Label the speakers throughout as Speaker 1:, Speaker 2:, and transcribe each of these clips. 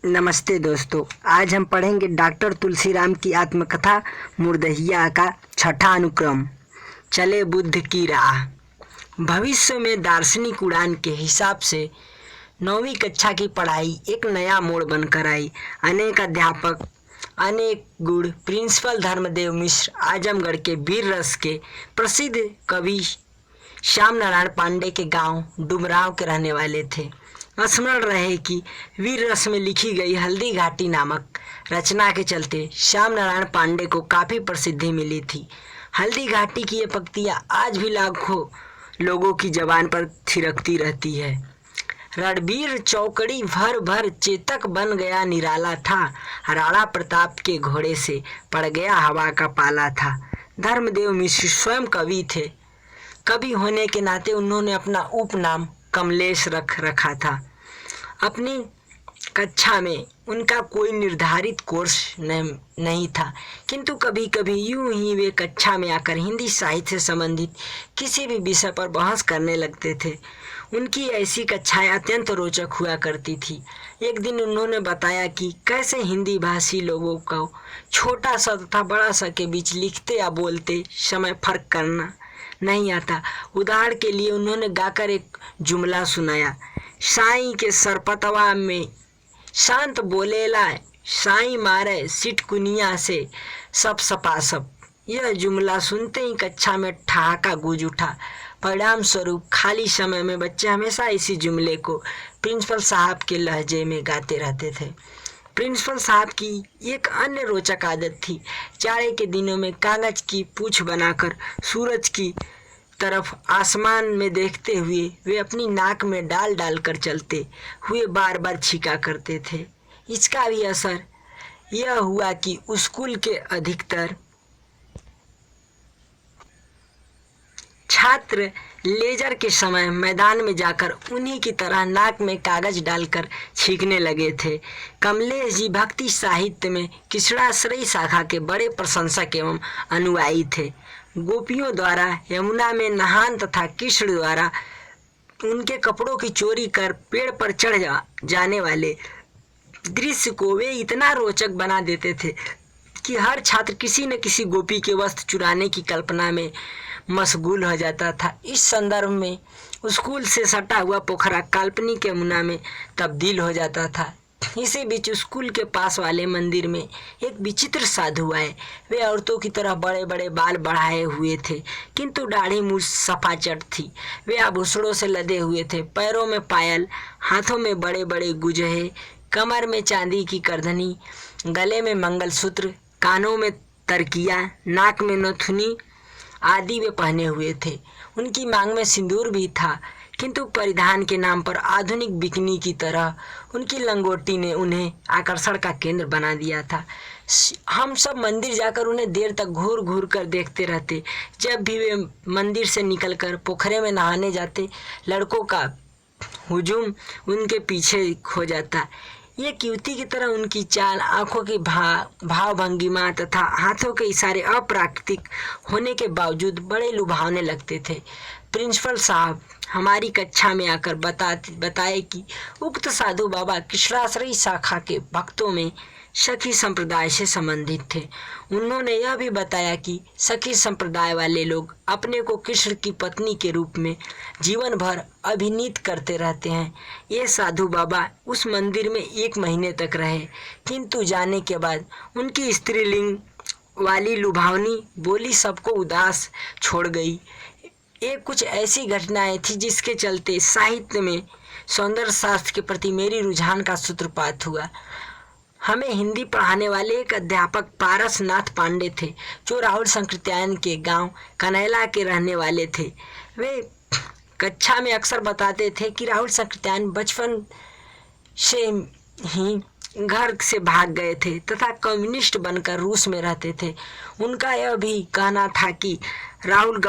Speaker 1: नमस्ते दोस्तों, आज हम पढ़ेंगे डॉक्टर तुलसीराम की आत्मकथा मुर्दहिया का छठा अनुक्रम, चले बुद्ध की राह। भविष्य में दार्शनिक उड़ान के हिसाब से 9वीं कक्षा की पढ़ाई एक नया मोड़ बनकर आई। अनेक अध्यापक, अनेक गुण, प्रिंसिपल धर्मदेव मिश्र आजमगढ़ के वीर रस के प्रसिद्ध कवि श्याम नारायण पांडे के गांव डुमरांव के रहने वाले थे। स्मरण रहे कि वीर रस में लिखी गई हल्दी घाटी नामक रचना के चलते श्याम नारायण पांडे को काफ़ी प्रसिद्धि मिली थी। हल्दी घाटी की ये पंक्तियाँ आज भी लाखों लोगों की जबान पर थिरकती रहती है। रणबीर चौकड़ी भर भर चेतक बन गया निराला था, राणा प्रताप के घोड़े से पड़ गया हवा का पाला था। धर्मदेव मिश्र स्वयं कवि थे। कवि होने के नाते उन्होंने अपना उपनाम कमलेश रखा था। अपनी कक्षा में उनका कोई निर्धारित कोर्स नहीं था, किंतु कभी कभी यूं ही वे कक्षा में आकर हिंदी साहित्य से संबंधित किसी भी विषय पर बहस करने लगते थे। उनकी ऐसी कक्षाएं अत्यंत रोचक हुआ करती थी। एक दिन उन्होंने बताया कि कैसे हिंदी भाषी लोगों को छोटा सा तथा बड़ा सा के बीच लिखते या बोलते समय फर्क करना नहीं आता। उदाहरण के लिए उन्होंने गाकर एक जुमला सुनाया, साईं के सरपतवा में शांत बोलेला, साईं मारे सिटकुनिया से सब सपासप। यह जुमला सुनते ही कक्षा में ठहाका गूंज उठा। परिणाम स्वरूप खाली समय में बच्चे हमेशा इसी जुमले को प्रिंसिपल साहब के लहजे में गाते रहते थे। प्रिंसिपल साहब की एक अन्य रोचक आदत थी। जाड़े के दिनों में कागज की पूंछ बनाकर सूरज की तरफ आसमान में देखते हुए वे अपनी नाक में डाल डाल कर चलते हुए बार बार छींका करते थे। इसका भी असर यह हुआ कि स्कूल के अधिकतर छात्र लेजर के समय मैदान में जाकर उन्हीं की तरह नाक में कागज डालकर छींकने लगे थे। कमलेश जी भक्ति साहित्य में कृष्णाश्रयी शाखा के बड़े प्रशंसक एवं अनुयायी थे। गोपियों द्वारा यमुना में नहान तथा कृष्ण द्वारा उनके कपड़ों की चोरी कर पेड़ पर चढ़ जाने वाले दृश्य को वे इतना रोचक बना देते थे कि हर छात्र किसी न किसी गोपी के वस्त्र चुराने की कल्पना में मशगूल हो जाता था। इस संदर्भ में स्कूल से सटा हुआ पोखरा काल्पनिक यमुना में तब्दील हो जाता था। इसी बीच स्कूल के पास वाले मंदिर में एक विचित्र साधु आए। वे औरतों की तरह बड़े बड़े बाल बढ़ाए हुए थे, किंतु दाढ़ी मूछ सफाचट थी। वे आभूषणों से लदे हुए थे, पैरों में पायल, हाथों में बड़े बड़े गुजहे, कमर में चांदी की करधनी, गले में मंगलसूत्र, कानों में तरकिया, नाक में नथुनी आदि वे पहने हुए थे। उनकी मांग में सिंदूर भी था, किंतु परिधान के नाम पर आधुनिक बिकनी की तरह उनकी लंगोटी ने उन्हें आकर्षण का केंद्र बना दिया था। हम सब मंदिर जाकर उन्हें देर तक घूर घूर कर देखते रहते। जब भी वे मंदिर से निकलकर पोखरे में नहाने जाते, लड़कों का हुजूम उनके पीछे हो जाता। ये युवती की तरह उनकी चाल, आंखों की भाव भंगिमा तथा हाथों के इशारे अप्राकृतिक होने के बावजूद बड़े लुभावने लगते थे। प्रिंसिपल साहब हमारी कक्षा में आकर बताए कि उक्त साधु बाबा कृष्णाश्रयी शाखा के भक्तों में सखी संप्रदाय से संबंधित थे। उन्होंने यह भी बताया कि सखी संप्रदाय वाले लोग अपने को कृष्ण की पत्नी के रूप में जीवन भर अभिनीत करते रहते हैं। ये साधु बाबा उस मंदिर में 1 महीने तक रहे, किंतु जाने के बाद उनकी स्त्रीलिंग वाली लुभावनी बोली सबको उदास छोड़ गई। ये कुछ ऐसी घटनाएं थी जिसके चलते साहित्य में सौंदर्य शास्त्र के प्रति मेरी रुझान का सूत्रपात हुआ। हमें हिंदी पढ़ाने वाले एक अध्यापक पारसनाथ पांडे थे, जो राहुल संकृत्यायन के गांव कनैला के रहने वाले थे। वे कक्षा में अक्सर बताते थे कि राहुल संकृत्यायन बचपन से ही घर से भाग गए थे तथा कम्युनिस्ट बनकर रूस में रहते थे। उनका यह भी कहना था कि राहुल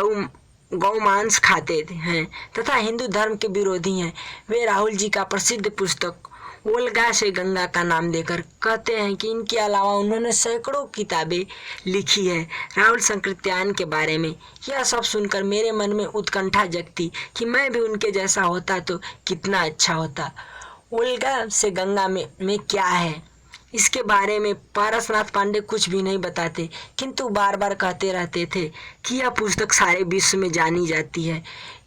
Speaker 1: गौ मांस खाते हैं तथा हिंदू धर्म के विरोधी हैं। वे राहुल जी का प्रसिद्ध पुस्तक ओल्गा से गंगा का नाम देकर कहते हैं कि इनके अलावा उन्होंने सैकड़ों किताबें लिखी है राहुल संकृत्यायन के बारे में। यह सब सुनकर मेरे मन में उत्कंठा जगती कि मैं भी उनके जैसा होता तो कितना अच्छा होता। ओल्गा से गंगा में क्या है, इसके बारे में पारसनाथ पांडे कुछ भी नहीं बताते, किंतु बार बार कहते रहते थे कि यह पुस्तक सारे विश्व में जानी जाती है।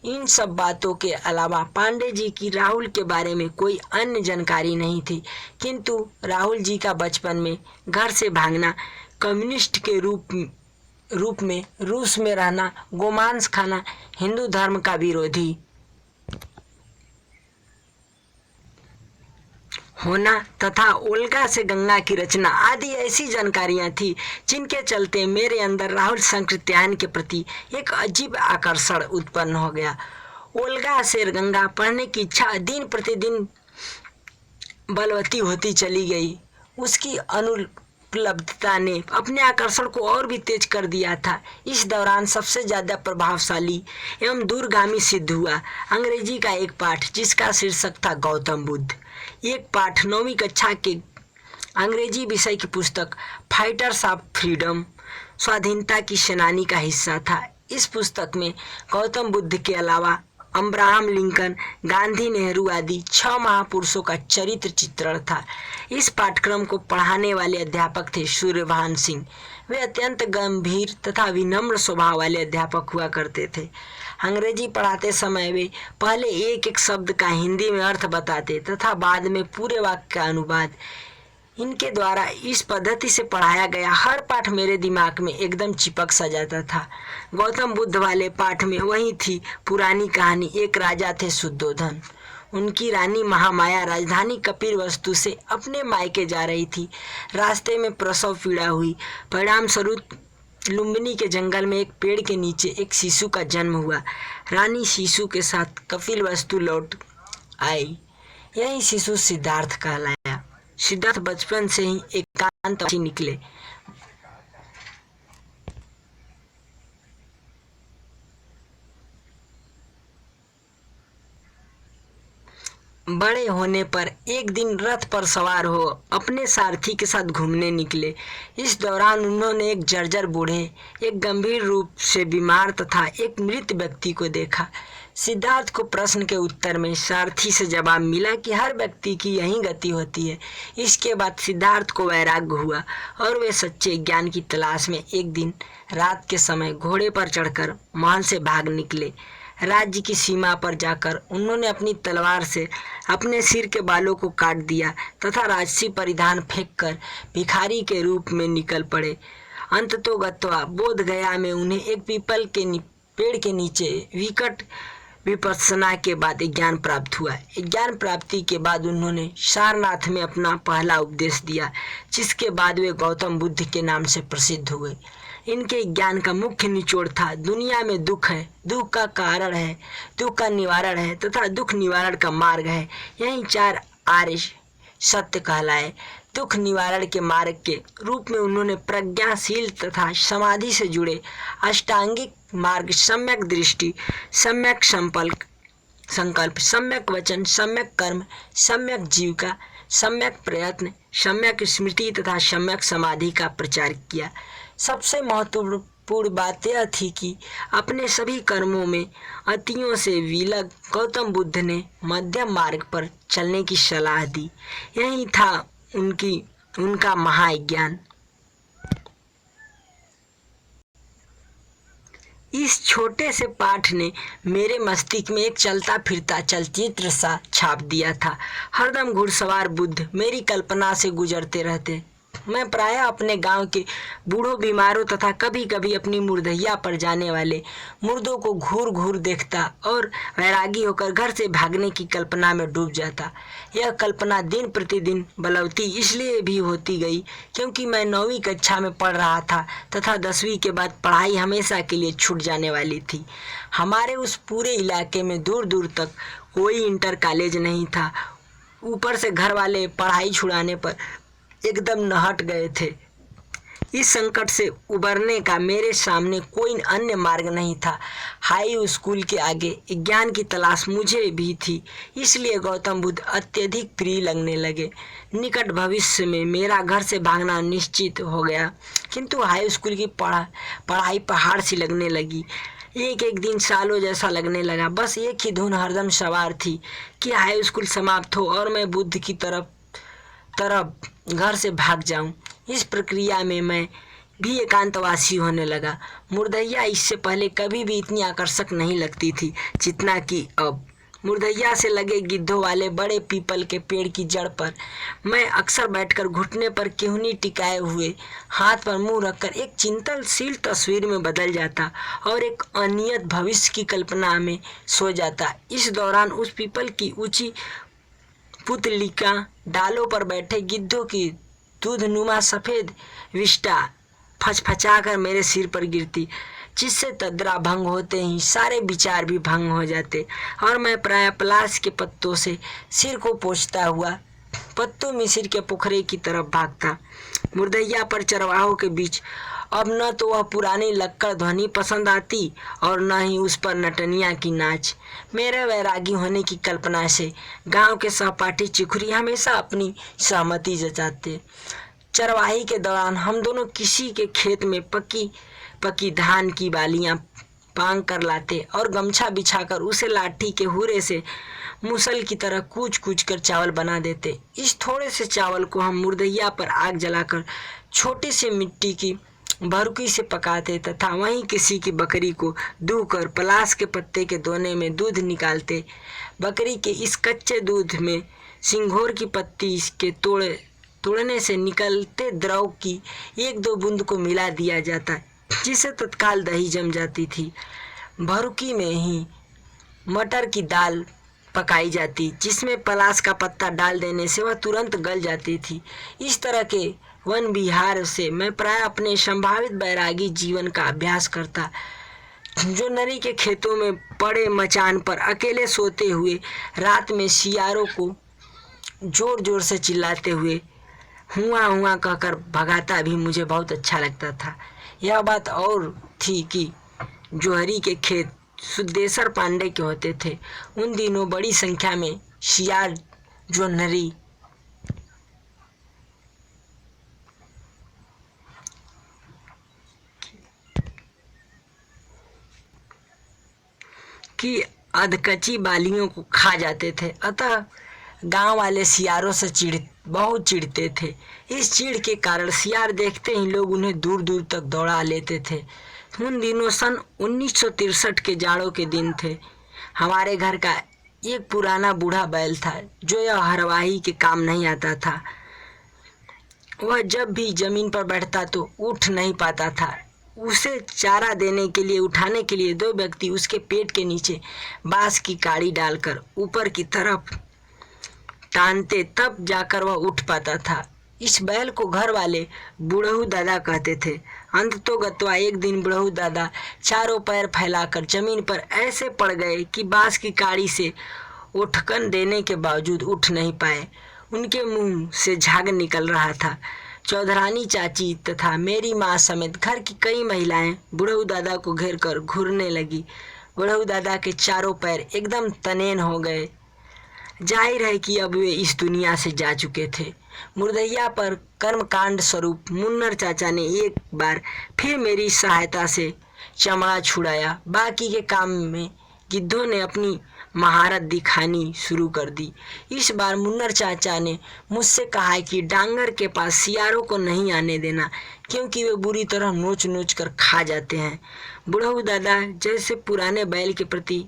Speaker 1: इन सब बातों के अलावा पांडे जी की राहुल के बारे में कोई अन्य जानकारी नहीं थी, किंतु राहुल जी का बचपन में घर से भागना, कम्युनिस्ट के रूप में रूस में रहना, गोमांस खाना, हिंदू धर्म का विरोधी होना तथा ओल्गा से गंगा की रचना आदि ऐसी जानकारियां थी जिनके चलते मेरे अंदर राहुल संकृत्यायन के प्रति एक अजीब आकर्षण उत्पन्न हो गया। ओल्गा से गंगा पढ़ने की इच्छा दिन प्रतिदिन बलवती होती चली गई। उसकी अनुपलब्धता ने अपने आकर्षण को और भी तेज कर दिया था। इस दौरान सबसे ज़्यादा प्रभावशाली एवं दूरगामी सिद्ध हुआ अंग्रेजी का एक पाठ जिसका शीर्षक था गौतम बुद्ध। एक पाठ 9वीं कक्षा के अंग्रेजी विषय की पुस्तक फाइटर्स ऑफ फ्रीडम, स्वाधीनता की सेनानी का हिस्सा था। इस पुस्तक में गौतम बुद्ध के अलावा अब्राहम लिंकन, गांधी, नेहरू आदि 6 महापुरुषों का चरित्र चित्रण था। इस पाठ्यक्रम को पढ़ाने वाले अध्यापक थे सूर्यभान सिंह। वे अत्यंत गंभीर तथा विनम्र स्वभाव वाले अध्यापक हुआ करते थे। अंग्रेजी पढ़ाते समय वे पहले एक एक शब्द का हिंदी में अर्थ बताते तथा बाद में पूरे वाक्य का अनुवाद। इनके द्वारा इस पद्धति से पढ़ाया गया हर पाठ मेरे दिमाग में एकदम चिपक सा जाता था। गौतम बुद्ध वाले पाठ में वही थी पुरानी कहानी। एक राजा थे शुद्धोधन। उनकी रानी महामाया राजधानी कपिलवस्तु से अपने मायके जा रही थी। रास्ते में प्रसव पीड़ा हुई। परिणाम स्वरूप लुम्बिनी के जंगल में एक पेड़ के नीचे एक शिशु का जन्म हुआ। रानी शिशु के साथ कपिलवस्तु लौट आई। यही शिशु सिद्धार्थ कहलाया। सिद्धार्थ बचपन से ही एकांतवासी निकले। बड़े होने पर एक दिन रथ पर सवार हो अपने सारथी के साथ घूमने निकले। इस दौरान उन्होंने एक जर्जर बूढ़े, एक गंभीर रूप से बीमार तथा एक मृत व्यक्ति को देखा। सिद्धार्थ को प्रश्न के उत्तर में सारथी से जवाब मिला कि हर व्यक्ति की यही गति होती है। इसके बाद सिद्धार्थ को वैराग्य हुआ और वे सच्चे ज्ञान की तलाश में एक दिन रात के समय घोड़े पर चढ़कर महल से भाग निकले। राज्य की सीमा पर जाकर उन्होंने अपनी तलवार से अपने सिर के बालों को काट दिया तथा राजसी परिधान फेंककर भिखारी के रूप में निकल पड़े। अंततोगत्वा बोध गया में उन्हें एक पीपल के पेड़ के नीचे विकट विपස්සना के बाद ज्ञान प्राप्त हुआ। ज्ञान प्राप्ति के बाद उन्होंने सारनाथ में अपना पहला उपदेश दिया, जिसके बाद वे गौतम बुद्ध के नाम से प्रसिद्ध हुए। इनके ज्ञान का मुख्य निचोड़ था दुनिया में दुख है, दुख का कारण है, दुख का निवारण है तथा दुख निवारण का मार्ग है। यही 4 आर्य सत्य कहलाए। दुख निवारण के मार्ग के रूप में उन्होंने प्रज्ञाशील तथा समाधि से जुड़े अष्टांगिक मार्ग, सम्यक दृष्टि, सम्यक संकल्प, सम्यक वचन, सम्यक कर्म, सम्यक जीविका, सम्यक प्रयत्न, सम्यक स्मृति तथा सम्यक समाधि का प्रचार किया। सबसे महत्वपूर्ण बात यह थी कि अपने सभी कर्मों में अतियों से विलग गौतम बुद्ध ने मध्यम मार्ग पर चलने की सलाह दी। यही था उनका महाज्ञान। इस छोटे से पाठ ने मेरे मस्तिष्क में एक चलता फिरता चलचित्र सा छाप दिया था। हरदम घुड़सवार बुद्ध मेरी कल्पना से गुजरते रहते। मैं प्रायः अपने गांव के बूढ़ों, बीमारों तथा कभी कभी अपनी मुर्दैया पर जाने वाले मुर्दों को घूर घूर देखता और वैरागी होकर घर से भागने की कल्पना में डूब जाता। यह कल्पना दिन प्रतिदिन बलवती इसलिए भी होती गई क्योंकि मैं 9वीं कक्षा में पढ़ रहा था तथा 10वीं के बाद पढ़ाई हमेशा के लिए छूट जाने वाली थी। हमारे उस पूरे इलाके में दूर दूर तक कोई इंटर कॉलेज नहीं था। ऊपर से घर वाले पढ़ाई छुड़ाने पर एकदम नहट गए थे। इस संकट से उबरने का मेरे सामने कोई अन्य मार्ग नहीं था। हाई स्कूल के आगे ज्ञान की तलाश मुझे भी थी, इसलिए गौतम बुद्ध अत्यधिक प्रिय लगने लगे। निकट भविष्य में मेरा घर से भागना निश्चित हो गया, किंतु हाई स्कूल की पढ़ाई पहाड़ सी लगने लगी। एक एक दिन सालों जैसा लगने लगा। बस एक ही धुन हरदम सवार थी कि हाई स्कूल समाप्त हो और मैं बुद्ध की तरफ घर से भाग जाऊं। इस प्रक्रिया में मैं भी एकांतवासी होने लगा। मुर्दैया इससे पहले कभी भी इतनी आकर्षक नहीं लगती थी जितना कि अब। मुर्दैया से लगे गिद्धों वाले बड़े पीपल के पेड़ की जड़ पर मैं अक्सर बैठकर घुटने पर केहूनी टिकाए हुए हाथ पर मुंह रखकर एक चिंतनशील तस्वीर में बदल जाता और एक अनियत भविष्य की कल्पना में सो जाता। इस दौरान उस पीपल की ऊंची पुतलिका डालों पर बैठे गिद्धों की दूधनुमा सफ़ेद विष्टा फचफचाकर मेरे सिर पर गिरती, जिससे तद्रा भंग होते ही सारे विचार भी भंग हो जाते और मैं प्राय पलाश के पत्तों से सिर को पोंछता हुआ पत्तों मिसिर के पोखरे की तरफ भागता। मुर्दैया पर चरवाहों के बीच अब न तो वह पुरानी लक्कड़ ध्वनि पसंद आती और न ही उस पर नटनिया की नाच। मेरे वैरागी होने की कल्पना से गांव के सहपाठी चिखुरी हमेशा अपनी सहमति जताते। चरवाही के दौरान हम दोनों किसी के खेत में पकी धान की बालियां पांग कर लाते और गमछा बिछाकर उसे लाठी के हुरे से मुसल की तरह कूच कूच कर चावल बना देते। इस थोड़े से चावल को हम मुर्दैया पर आग जलाकर छोटी सी मिट्टी की भरुकी से पकाते तथा वहीं किसी की बकरी को दूकर पलाश के पत्ते के दोने में दूध निकालते। बकरी के इस कच्चे दूध में सिंघोर की पत्ती के तोड़ने से निकलते द्रव की एक दो बूंद को मिला दिया जाता, जिससे तत्काल दही जम जाती थी। भरुकी में ही मटर की दाल पकाई जाती, जिसमें पलाश का पत्ता डाल देने से वह तुरंत गल जाती थी। इस तरह के वन विहार से मैं प्राय अपने संभावित बैरागी जीवन का अभ्यास करता, जो नरी के खेतों में पड़े मचान पर अकेले सोते हुए रात में सियारों को जोर जोर से चिल्लाते हुए हुआ हुआ कहकर भगाता भी मुझे बहुत अच्छा लगता था। यह बात और थी कि जोहरी के खेत सुदेसर पांडे के होते थे। उन दिनों बड़ी संख्या में सियार जो नरी की अधकची बालियों को खा जाते थे, अतः गांव वाले सियारों से बहुत चिढ़ते थे। इस चिढ़ के कारण सियार देखते ही लोग उन्हें दूर दूर तक दौड़ा लेते थे। उन दिनों सन 1963 के जाड़ों के दिन थे। हमारे घर का एक पुराना बूढ़ा बैल था जो यह हरवाही के काम नहीं आता था। वह जब भी जमीन पर बैठता तो उठ नहीं पाता था। उसे चारा देने के लिए उठाने के लिए दो व्यक्ति उसके पेट के नीचे बांस की काड़ी डालकर ऊपर की तरफ तानते, तब जाकर वह उठ पाता था। इस बैल को घर वाले बुढ़ऊ दादा कहते थे। अंततोगत्वा एक दिन बुढ़ऊ दादा चारों पैर फैलाकर जमीन पर ऐसे पड़ गए कि बांस की काड़ी से उठकन देने के बावजूद उठ नहीं पाए। उनके मुंह से झाग निकल रहा था। चौधरानी चाची तथा मेरी माँ समेत घर की कई महिलाएं बुढ़ऊ दादा को घेर कर घूरने लगी। बुढ़ऊ दादा के चारों पैर एकदम तनेन हो गए। जाहिर है कि अब वे इस दुनिया से जा चुके थे। मुर्दैया पर कर्मकांड स्वरूप मुन्नर चाचा ने एक बार फिर मेरी सहायता से चमड़ा छुड़ाया। बाकी के काम में गिद्धों ने अपनी महारत दिखानी शुरू कर दी। इस बार मुन्नर चाचा ने मुझसे कहा कि डांगर के पास सियारों को नहीं आने देना, क्योंकि वे बुरी तरह नोच नोच कर खा जाते हैं। बुढ़ऊ दादा जैसे पुराने बैल के प्रति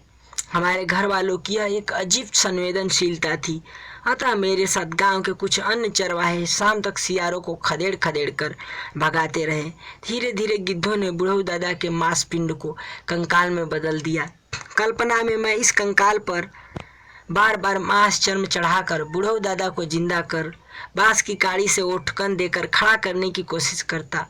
Speaker 1: हमारे घर वालों की यह एक अजीब संवेदनशीलता थी, अतः मेरे साथ गांव के कुछ अन्य चरवाहे शाम तक सियारों को खदेड़ खदेड़ कर भगाते रहे। धीरे धीरे गिद्धों ने बुढ़ऊ दादा के मांसपिंड को कंकाल में बदल दिया। कल्पना में मैं इस कंकाल पर बार बार मांस चर्म चढ़ाकर बुढ़ऊ दादा को जिंदा कर बांस की काड़ी से उठकन देकर खड़ा करने की कोशिश करता।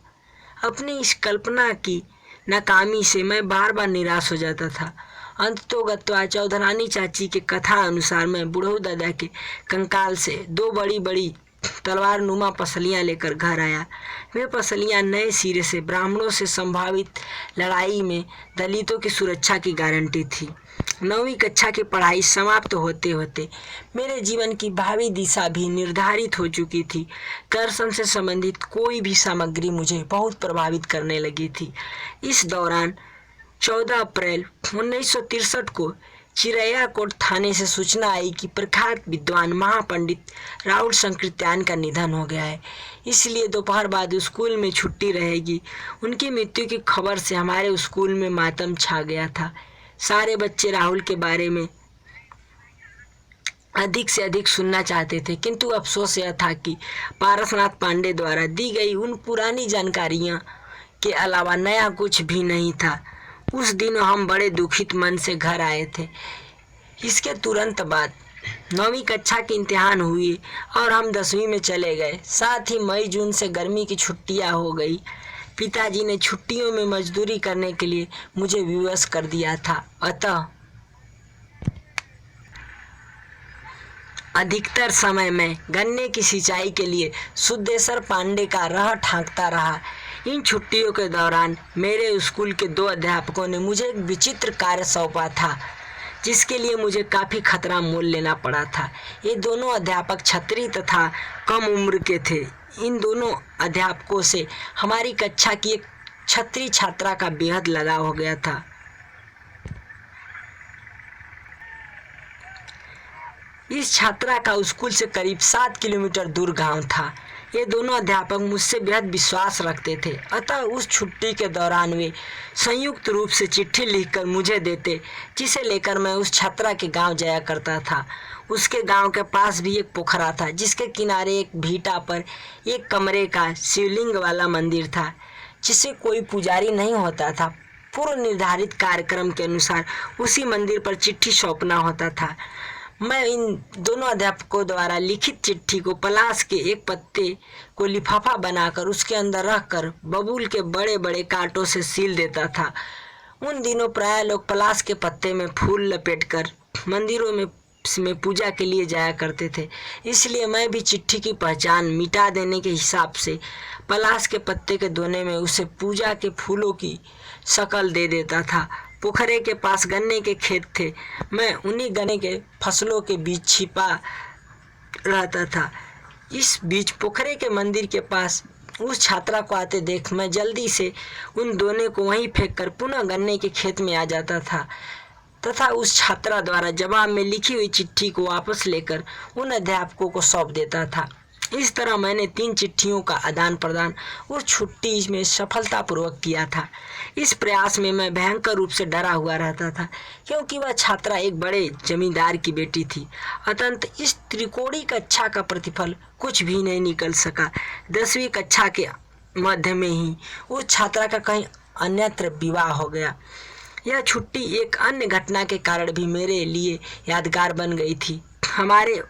Speaker 1: अपनी इस कल्पना की नाकामी से मैं बार बार निराश हो जाता था। अंततोगत्वा चौधरानी चाची के कथा अनुसार मैं बुढ़ऊ दादा के कंकाल से दो बड़ी बड़ी तलवार नुमा पसलियाँ लेकर घर आया। वे पसलियाँ नए सिरे से ब्राह्मणों से संभावित लड़ाई में दलितों की सुरक्षा की गारंटी थी। 9वीं कक्षा की पढ़ाई समाप्त होते होते मेरे जीवन की भावी दिशा भी निर्धारित हो चुकी थी। दर्शन से संबंधित कोई भी सामग्री मुझे बहुत प्रभावित करने लगी थी। इस दौरान 14 अप्रैल 1963 को चिरैयाकोट थाने से सूचना आई कि प्रख्यात विद्वान महापंडित राहुल संकृत्यान का निधन हो गया है, इसलिए दोपहर बाद स्कूल में छुट्टी रहेगी। उनकी मृत्यु की खबर से हमारे स्कूल में मातम छा गया था। सारे बच्चे राहुल के बारे में अधिक से अधिक सुनना चाहते थे, किंतु अफसोस यह था कि पारसनाथ पांडे द्वारा दी गई उन पुरानी जानकारियां के अलावा नया कुछ भी नहीं था। उस दिन हम बड़े दुखित मन से घर आए थे। इसके तुरंत बाद 9वीं कक्षा के इम्तिहान हुए और हम 10वीं में चले गए। साथ ही मई जून से गर्मी की छुट्टियां हो गई। पिताजी ने छुट्टियों में मजदूरी करने के लिए मुझे विवश कर दिया था। अतः अधिकतर समय मैं गन्ने की सिंचाई के लिए सुदेश्वर पांडे का राह ठाकता रहा। इन छुट्टियों के दौरान मेरे स्कूल के 2 अध्यापकों ने मुझे एक विचित्र कार्य सौंपा था, जिसके लिए मुझे काफ़ी खतरा मोल लेना पड़ा था। ये दोनों अध्यापक छत्री तथा कम उम्र के थे। इन दोनों अध्यापकों से हमारी कक्षा की एक छत्री छात्रा का बेहद लगाव हो गया था। इस छात्रा का स्कूल से करीब 7 किलोमीटर दूर गांव था। ये दोनों अध्यापक मुझसे बेहद विश्वास रखते थे, अतः उस छुट्टी के दौरान वे संयुक्त रूप से चिट्ठी लिखकर मुझे देते, जिसे लेकर मैं उस छात्रा के गांव जाया करता था। उसके गांव के पास भी एक पोखरा था, जिसके किनारे एक भीटा पर एक कमरे का शिवलिंग वाला मंदिर था, जिसे कोई पुजारी नहीं होता था। पूर्व निर्धारित कार्यक्रम के अनुसार उसी मंदिर पर चिट्ठी सौंपना होता था। मैं इन दोनों अध्यापकों द्वारा लिखित चिट्ठी को पलाश के एक पत्ते को लिफाफा बनाकर उसके अंदर रखकर बबूल के बड़े बड़े कांटों से सील देता था। उन दिनों प्राय लोग पलाश के पत्ते में फूल लपेटकर मंदिरों में पूजा के लिए जाया करते थे, इसलिए मैं भी चिट्ठी की पहचान मिटा देने के हिसाब से पलाश के पत्ते के दोने में उसे पूजा के फूलों की शक्ल दे देता था। पोखरे के पास गन्ने के खेत थे। मैं उन्हीं गन्ने के फसलों के बीच छिपा रहता था। इस बीच पोखरे के मंदिर के पास उस छात्रा को आते देख मैं जल्दी से उन दोने को वहीं फेंककर पुनः गन्ने के खेत में आ जाता था तथा उस छात्रा द्वारा जवाब में लिखी हुई चिट्ठी को वापस लेकर उन अध्यापकों को सौंप देता था। इस तरह मैंने 3 चिट्ठियों का आदान प्रदान उस छुट्टी में सफलतापूर्वक किया था। इस प्रयास में मैं भयंकर रूप से डरा हुआ रहता था, क्योंकि वह छात्रा एक बड़े जमींदार की बेटी थी। अतः इस त्रिकोणी कक्षा का प्रतिफल कुछ भी नहीं निकल सका। 10वीं कक्षा के मध्य में ही उस छात्रा का कहीं अन्यत्र विवाह हो गया। यह छुट्टी एक अन्य घटना के कारण भी मेरे लिए यादगार बन गई थी। हमारे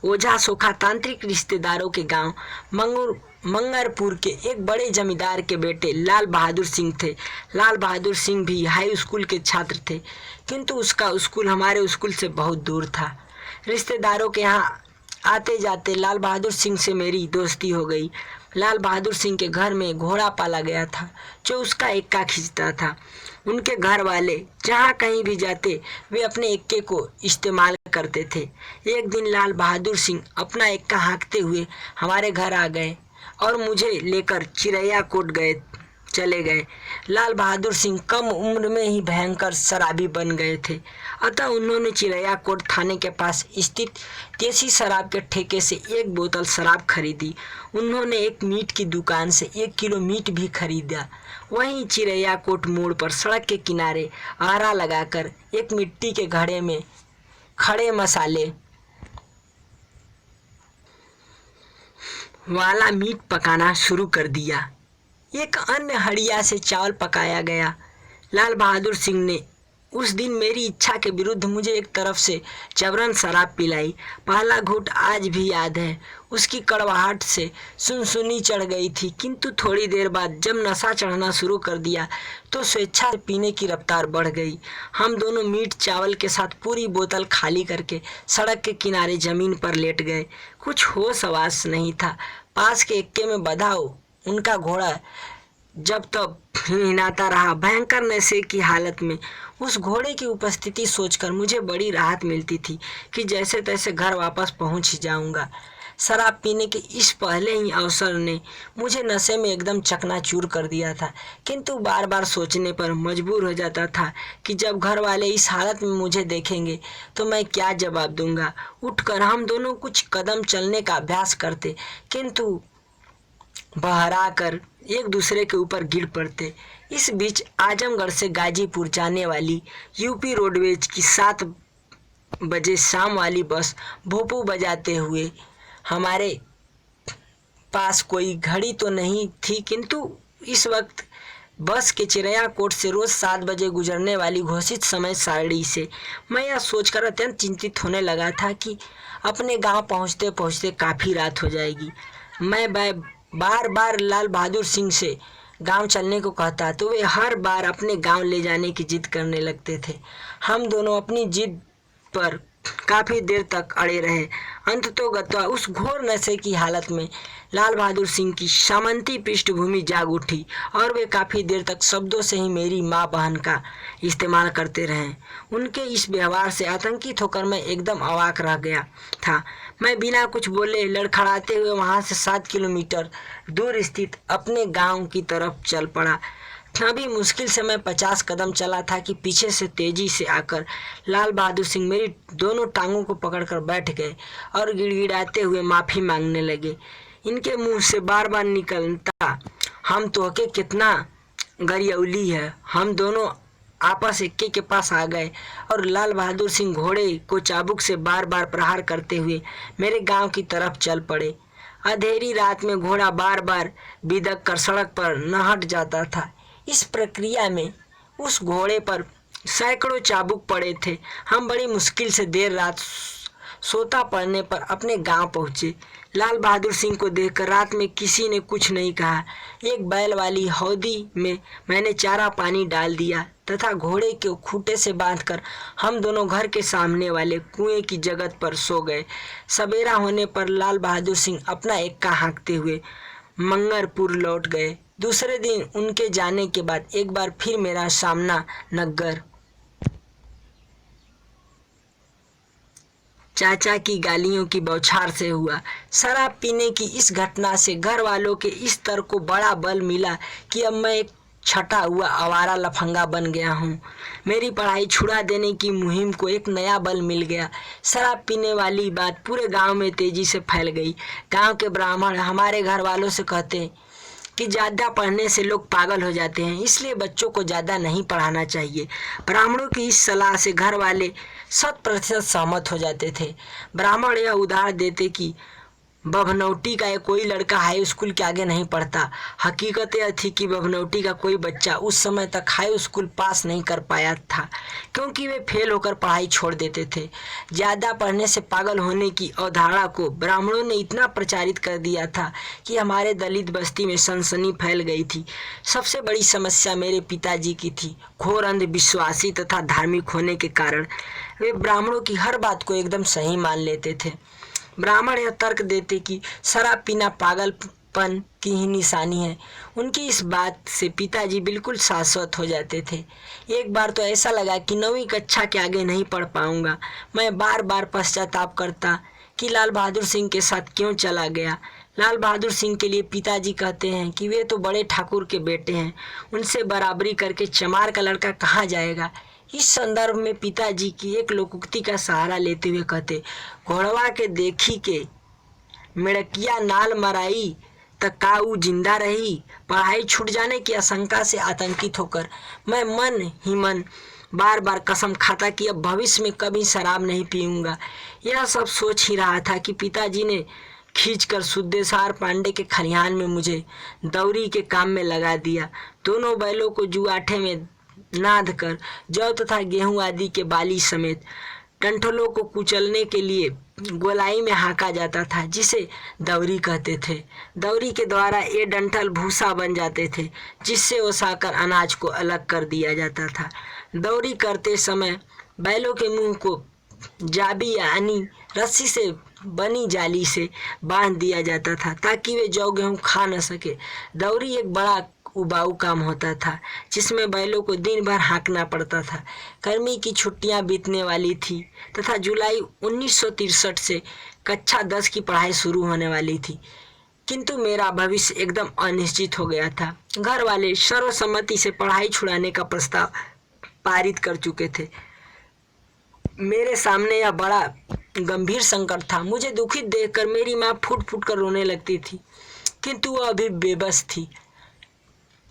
Speaker 1: ओझा सोखा तांत्रिक रिश्तेदारों के गांव मंगरपुर के एक बड़े जमींदार के बेटे लाल बहादुर सिंह थे। लाल बहादुर सिंह भी हाई स्कूल के छात्र थे, किंतु उसका स्कूल हमारे स्कूल से बहुत दूर था। रिश्तेदारों के यहाँ आते जाते लाल बहादुर सिंह से मेरी दोस्ती हो गई। लाल बहादुर सिंह के घर में घोड़ा पाला गया था, जो उसका एक्का खींचता था। उनके घर वाले जहाँ कहीं भी जाते वे अपने एक्के को इस्तेमाल करते थे। एक दिन लाल बहादुर सिंह अपना एक्का हाँकते हुए हमारे घर आ गए और मुझे लेकर चिरैयाकोट चले गए। लाल बहादुर सिंह कम उम्र में ही भयंकर शराबी बन गए थे, अतः उन्होंने चिरैयाकोट थाने के पास स्थित देसी शराब के ठेके से 1 बोतल शराब खरीदी। उन्होंने एक मीट की दुकान से 1 किलो मीट भी खरीदा। वहीं चिरैयाकोट मोड़ पर सड़क के किनारे आरा लगाकर एक मिट्टी के घड़े में खड़े मसाले वाला मीट पकाना शुरू कर दिया। एक अन्य हड़िया से चावल पकाया गया। लाल बहादुर सिंह ने उस दिन मेरी इच्छा के विरुद्ध मुझे एक तरफ से जबरन शराब पिलाई। पहला घूंट आज भी याद है। उसकी कड़वाहट से सुनसुनी चढ़ गई थी, किंतु थोड़ी देर बाद जब नशा चढ़ना शुरू कर दिया तो स्वेच्छा से पीने की रफ्तार बढ़ गई। हम दोनों मीट चावल के साथ पूरी बोतल खाली करके सड़क के किनारे जमीन पर लेट गए। कुछ होश हवास नहीं था। पास के एक्के में बंधा उनका घोड़ा जब तक हिनाता रहा। भयंकर नशे की हालत में उस घोड़े की उपस्थिति सोचकर मुझे बड़ी राहत मिलती थी कि जैसे तैसे घर वापस पहुंच ही जाऊंगा। शराब पीने के इस पहले ही अवसर ने मुझे नशे में एकदम चकनाचूर कर दिया था, किंतु बार बार सोचने पर मजबूर हो जाता था कि जब घर वाले इस हालत में मुझे देखेंगे तो मैं क्या जवाब दूंगा। उठकर हम दोनों कुछ कदम चलने का अभ्यास करते, किंतु बहरा कर एक दूसरे के ऊपर गिर पड़ते। इस बीच आजमगढ़ से गाजीपुर जाने वाली यूपी रोडवेज की 7 बजे शाम वाली बस भोपू बजाते हुए हमारे पास कोई घड़ी तो नहीं थी, किंतु इस वक्त बस के चिरैया कोट से रोज 7 बजे गुजरने वाली घोषित समय सारणी से मैं यह सोचकर अत्यंत चिंतित होने लगा था कि अपने गांव पहुंचते पहुंचते काफ़ी रात हो जाएगी। मैं बार बार लाल बहादुर सिंह से गांव चलने को कहता तो वे हर बार अपने गांव ले जाने की जिद करने लगते थे। हम दोनों अपनी जिद पर काफ़ी देर तक अड़े रहे। अंततोगत्वा उस घोर नशे की हालत में लाल बहादुर सिंह की सामंती पृष्ठभूमि जाग उठी और वे काफ़ी देर तक शब्दों से ही मेरी माँ बहन का इस्तेमाल करते रहे। उनके इस व्यवहार से आतंकित होकर मैं एकदम अवाक रह गया था। मैं बिना कुछ बोले लड़खड़ाते हुए वहाँ से 7 किलोमीटर दूर स्थित अपने गांव की तरफ चल पड़ा। अभी मुश्किल से मैं 50 कदम चला था कि पीछे से तेजी से आकर लाल बहादुर सिंह मेरी दोनों टांगों को पकड़कर बैठ गए और गिड़गिड़ाते हुए माफ़ी मांगने लगे। इनके मुंह से बार बार निकलता, हम तो के कितना गरियौली है। हम दोनों आपस इक्के के पास आ गए और लाल बहादुर सिंह घोड़े को चाबुक से बार बार प्रहार करते हुए मेरे गांव की तरफ चल पड़े। अंधेरी रात में घोड़ा बार बार बिदक कर सड़क पर न हट जाता था। इस प्रक्रिया में उस घोड़े पर सैकड़ों चाबुक पड़े थे। हम बड़ी मुश्किल से देर रात सोता पड़ने पर अपने गांव पहुँचे। लाल बहादुर सिंह को देखकर रात में किसी ने कुछ नहीं कहा। एक बैल वाली हौदी में मैंने चारा पानी डाल दिया तथा घोड़े के खूंटे से बांधकर हम दोनों घर के सामने वाले कुएं की जगत पर सो गए। सवेरा होने पर लाल बहादुर सिंह अपना एक्का हाँकते हुए मंगरपुर लौट गए। दूसरे दिन उनके जाने के बाद एक बार फिर मेरा सामना नग्गर चाचा की गालियों की बौछार से हुआ। शराब पीने की इस घटना से घर वालों के इस तर्क को बड़ा बल मिला कि अब मैं एक छटा हुआ आवारा लफंगा बन गया हूँ। मेरी पढ़ाई छुड़ा देने की मुहिम को एक नया बल मिल गया। शराब पीने वाली बात पूरे गांव में तेजी से फैल गई। गांव के ब्राह्मण हमारे घर वालों से कहते हैं कि ज़्यादा पढ़ने से लोग पागल हो जाते हैं, इसलिए बच्चों को ज़्यादा नहीं पढ़ाना चाहिए। ब्राह्मणों की इस सलाह से घर वाले 100% सहमत हो जाते थे। ब्राह्मण यह उदाहरण देते कि बभनौटी का कोई लड़का हाई स्कूल के आगे नहीं पढ़ता। हकीकत यह थी कि बभनौटी का कोई बच्चा उस समय तक हाई स्कूल पास नहीं कर पाया था, क्योंकि वे फेल होकर पढ़ाई छोड़ देते थे। ज़्यादा पढ़ने से पागल होने की अवधारणा को ब्राह्मणों ने इतना प्रचारित कर दिया था कि हमारे दलित बस्ती में सनसनी फैल गई थी। सबसे बड़ी समस्या मेरे पिताजी की थी। घोर अंधविश्वासी तथा धार्मिक होने के कारण वे ब्राह्मणों की हर बात को एकदम सही मान लेते थे। ब्राह्मण यह तर्क देते कि शराब पीना पागलपन की ही निशानी है। उनकी इस बात से पिताजी बिल्कुल शाश्वत हो जाते थे। एक बार तो ऐसा लगा कि 9वीं कक्षा के आगे नहीं पढ़ पाऊंगा। मैं बार बार पश्चाताप करता कि लाल बहादुर सिंह के साथ क्यों चला गया। लाल बहादुर सिंह के लिए पिताजी कहते हैं कि वे तो बड़े ठाकुर के बेटे हैं, उनसे बराबरी करके चमार का लड़का कहाँ जाएगा। इस संदर्भ में पिताजी की एक लोकोक्ति का सहारा लेते हुए कहते, घोड़वा के देखी के मिड़किया नाल मराई तक काऊ जिंदा रही। पढ़ाई छूट जाने की आशंका से आतंकित होकर मैं मन ही मन बार बार कसम खाता कि अब भविष्य में कभी शराब नहीं पीऊँगा। यह सब सोच ही रहा था कि पिताजी ने खींचकर सुद्देसार पांडे के खलिहान में मुझे दौरी के काम में लगा दिया। दोनों बैलों को जुआठे में नाद कर जौ तथा गेहूं आदि के बाली समेत डंठलों को कुचलने के लिए गोलाई में हाँका जाता था, जिसे दौरी कहते थे। दौरी के द्वारा ये डंठल भूसा बन जाते थे, जिससे ओसाकर अनाज को अलग कर दिया जाता था। दौरी करते समय बैलों के मुंह को जाबी यानी रस्सी से बनी जाली से बांध दिया जाता था, ताकि वे जौ गेहूँ खा न सके। दौरी एक बड़ा उबाऊ काम होता था, जिसमें बैलों को दिन भर हाँकना पड़ता था। गर्मी की छुट्टियां बीतने वाली थी तथा जुलाई 1963 से कक्षा 10 की पढ़ाई शुरू होने वाली थी, किंतु मेरा भविष्य एकदम अनिश्चित हो गया था। घर वाले सर्वसम्मति से पढ़ाई छुड़ाने का प्रस्ताव पारित कर चुके थे। मेरे सामने यह बड़ा गंभीर संकट था। मुझे दुखित देखकर मेरी माँ फूट फूट कर रोने लगती थी, किंतु वह अभी बेबस थी।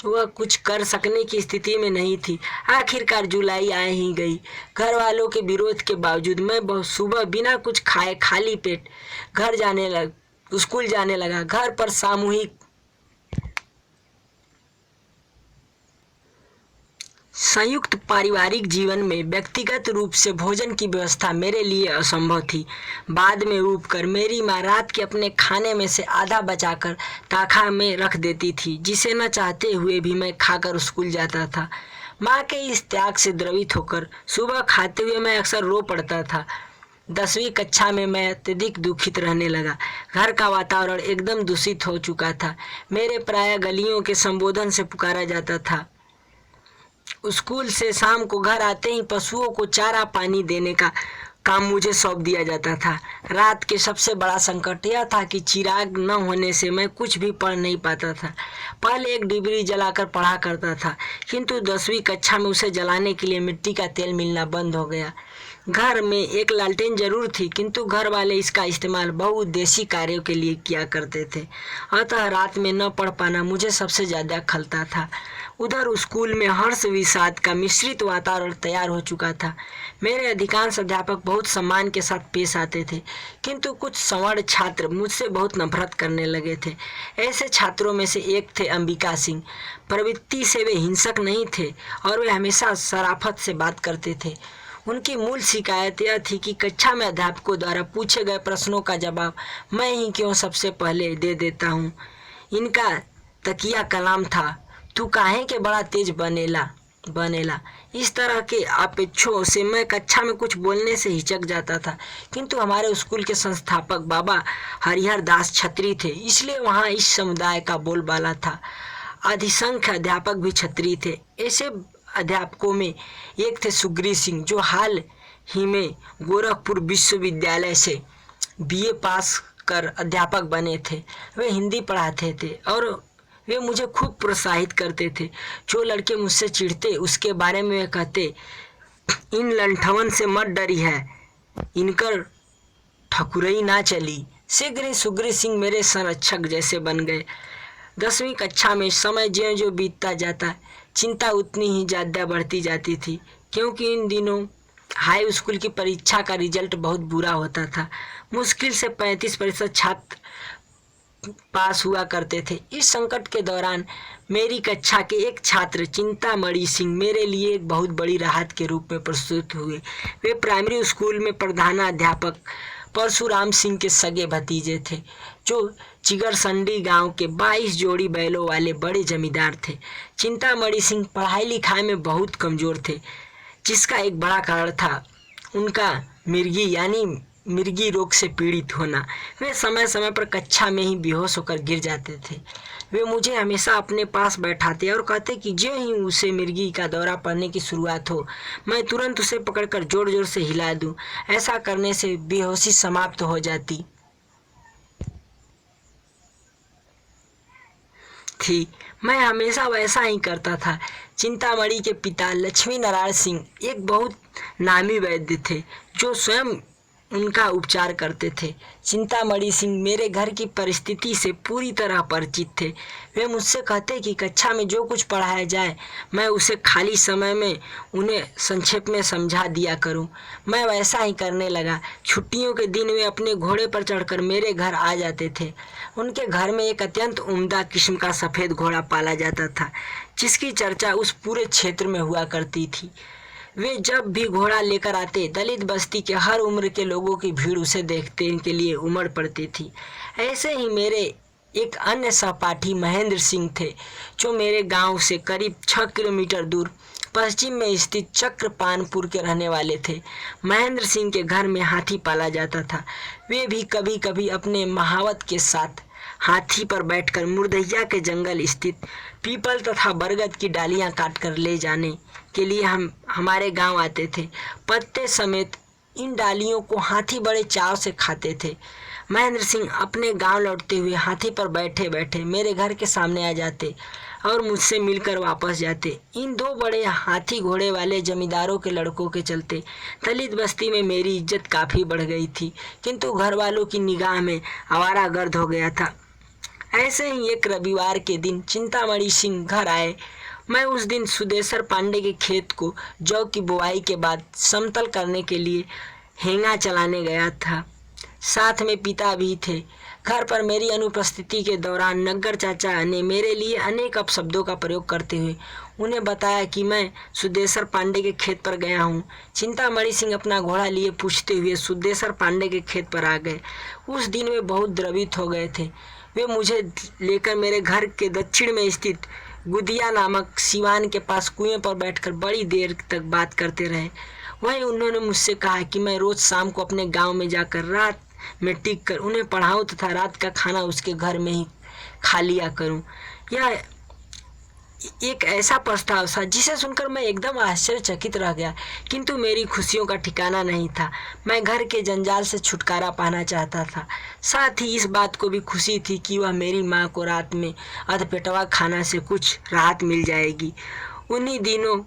Speaker 1: वह कुछ कर सकने की स्थिति में नहीं थी। आखिरकार जुलाई आ ही गई। घर वालों के विरोध के बावजूद मैं बहुत सुबह बिना कुछ खाए खाली पेट स्कूल जाने लगा। घर पर सामूहिक संयुक्त पारिवारिक जीवन में व्यक्तिगत रूप से भोजन की व्यवस्था मेरे लिए असंभव थी। बाद में ऊब कर मेरी माँ रात के अपने खाने में से आधा बचाकर ताखा में रख देती थी, जिसे न चाहते हुए भी मैं खाकर स्कूल जाता था। माँ के इस त्याग से द्रवित होकर सुबह खाते हुए मैं अक्सर रो पड़ता था। 10वीं कक्षा में मैं अत्यधिक दुखित रहने लगा। घर का वातावरण एकदम दूषित हो चुका था। मेरे प्रायः गलियों के संबोधन से पुकारा जाता था। स्कूल से शाम को घर आते ही पशुओं को चारा पानी देने का काम मुझे सौंप दिया जाता था। रात के सबसे बड़ा संकट यह था कि चिराग न होने से मैं कुछ भी पढ़ नहीं पाता था। पहले एक डिबरी जलाकर पढ़ा करता था, किंतु 10वीं कक्षा में उसे जलाने के लिए मिट्टी का तेल मिलना बंद हो गया। घर में एक लालटेन जरूर थी, किंतु घर वाले इसका इस्तेमाल बहुउद्देशीय कार्यों के लिए किया करते थे। अतः रात में न पढ़ पाना मुझे सबसे ज़्यादा खलता था। उधर स्कूल में हर्ष विषाद का मिश्रित वातावरण तैयार हो चुका था। मेरे अधिकांश अध्यापक बहुत सम्मान के साथ पेश आते थे, किंतु कुछ सवर्ण छात्र मुझसे बहुत नफरत करने लगे थे। ऐसे छात्रों में से एक थे अंबिका सिंह। प्रवृत्ति से वे हिंसक नहीं थे और वे हमेशा शराफत से बात करते थे। उनकी मूल शिकायत यह थी कि कक्षा में अध्यापकों द्वारा पूछे गए प्रश्नों का जवाब मैं ही क्यों सबसे पहले दे देता हूँ। इनका तकिया कलाम था, तू काहे के बड़ा तेज बनेला। इस तरह के अपेक्षों से मैं कक्षा में कुछ बोलने से हिचक जाता था, किंतु हमारे स्कूल के संस्थापक बाबा हरिहर दास छत्री थे, इसलिए वहाँ इस समुदाय का बोलबाला था। अधिसंख्य अध्यापक भी छत्री थे। ऐसे अध्यापकों में एक थे सुग्री सिंह, जो हाल ही में गोरखपुर विश्वविद्यालय से BA पास कर अध्यापक बने थे। वे हिंदी पढ़ाते थे और वे मुझे खूब प्रोत्साहित करते थे। जो लड़के मुझसे चिढ़ते उसके बारे में वे कहते, इन लंठवन से मत डरी है, इनकर ठकुरई ना चली। शीघ्र ही सुग्री सिंह मेरे संरक्षक जैसे बन गए। 10वीं कक्षा में समय ज्यों ज्यों बीतता जाता चिंता उतनी ही ज़्यादा बढ़ती जाती थी, क्योंकि इन दिनों हाई स्कूल की परीक्षा का रिजल्ट बहुत बुरा होता था। मुश्किल से 35% छात्र पास हुआ करते थे। इस संकट के दौरान मेरी कक्षा के एक छात्र चिंतामणि सिंह मेरे लिए एक बहुत बड़ी राहत के रूप में प्रस्तुत हुए। वे प्राइमरी स्कूल में प्रधानाध्यापक परशुराम सिंह के सगे भतीजे थे, जो चिगरसंडी गांव के 22 जोड़ी बैलों वाले बड़े जमींदार थे। चिंतामणि सिंह पढ़ाई लिखाई में बहुत कमज़ोर थे, जिसका एक बड़ा कारण था उनका मिर्गी रोग से पीड़ित होना। वे समय समय पर कक्षा में ही बेहोश होकर गिर जाते थे। वे मुझे हमेशा अपने पास बैठाते और कहते कि जो ही उसे मिर्गी का दौरा पड़ने की शुरुआत हो, मैं तुरंत उसे पकड़कर जोर जोर से हिला दूं। ऐसा करने से बेहोशी समाप्त हो जाती थी। मैं हमेशा वैसा ही करता था। चिंतामणि के पिता लक्ष्मी नारायण सिंह एक बहुत नामी वैद्य थे, जो स्वयं उनका उपचार करते थे। चिंतामणि सिंह मेरे घर की परिस्थिति से पूरी तरह परिचित थे। वे मुझसे कहते कि कक्षा में जो कुछ पढ़ाया जाए मैं उसे खाली समय में उन्हें संक्षेप में समझा दिया करूं। मैं वैसा ही करने लगा। छुट्टियों के दिन वे अपने घोड़े पर चढ़कर मेरे घर आ जाते थे। उनके घर में एक अत्यंत उम्दा किस्म का सफ़ेद घोड़ा पाला जाता था, जिसकी चर्चा उस पूरे क्षेत्र में हुआ करती थी। वे जब भी घोड़ा लेकर आते, दलित बस्ती के हर उम्र के लोगों की भीड़ उसे देखने के लिए उमड़ पड़ती थी। ऐसे ही मेरे एक अन्य सहपाठी महेंद्र सिंह थे, जो मेरे गांव से करीब 6 किलोमीटर दूर पश्चिम में स्थित चक्रपानपुर के रहने वाले थे। महेंद्र सिंह के घर में हाथी पाला जाता था। वे भी कभी कभी अपने महावत के साथ हाथी पर बैठकर मुर्दैया के जंगल स्थित पीपल तथा बरगद की डालियां काटकर ले जाने के लिए हमारे गांव आते थे। पत्ते समेत इन डालियों को हाथी बड़े चाव से खाते थे। महेंद्र सिंह अपने गांव लौटते हुए हाथी पर बैठे बैठे मेरे घर के सामने आ जाते और मुझसे मिलकर वापस जाते। इन दो बड़े हाथी घोड़े वाले जमींदारों के लड़कों के चलते दलित बस्ती में मेरी इज्जत काफ़ी बढ़ गई थी, किंतु घर वालों की निगाह में आवारागर्द हो गया था। ऐसे ही एक रविवार के दिन चिंतामणि सिंह घर आए। मैं उस दिन सुदेशर पांडे के खेत को जौ की बुआई के बाद समतल करने के लिए हेंगा चलाने गया था। साथ में पिता भी थे। घर पर मेरी अनुपस्थिति के दौरान नग्गर चाचा ने मेरे लिए अनेक अपशब्दों का प्रयोग करते हुए उन्हें बताया कि मैं सुदेशर पांडे के खेत पर गया हूँ। चिंतामणि सिंह अपना घोड़ा लिए पूछते हुए सुदेशर पांडे के खेत पर आ गए। उस दिन वे बहुत द्रवित हो गए थे। वे मुझे लेकर मेरे घर के दक्षिण में स्थित गुदिया नामक सिवान के पास कुएं पर बैठकर बड़ी देर तक बात करते रहे। वहीं उन्होंने मुझसे कहा कि मैं रोज़ शाम को अपने गांव में जाकर रात में टिक कर उन्हें पढ़ाऊं तथा रात का खाना उसके घर में ही खा लिया करूं। यह एक ऐसा प्रस्ताव था जिसे सुनकर मैं एकदम आश्चर्यचकित रह गया, किंतु मेरी खुशियों का ठिकाना नहीं था। मैं घर के जंजाल से छुटकारा पाना चाहता था। साथ ही इस बात को भी खुशी थी कि वह मेरी माँ को रात में अधपेटवा खाना से कुछ राहत मिल जाएगी। उन्हीं दिनों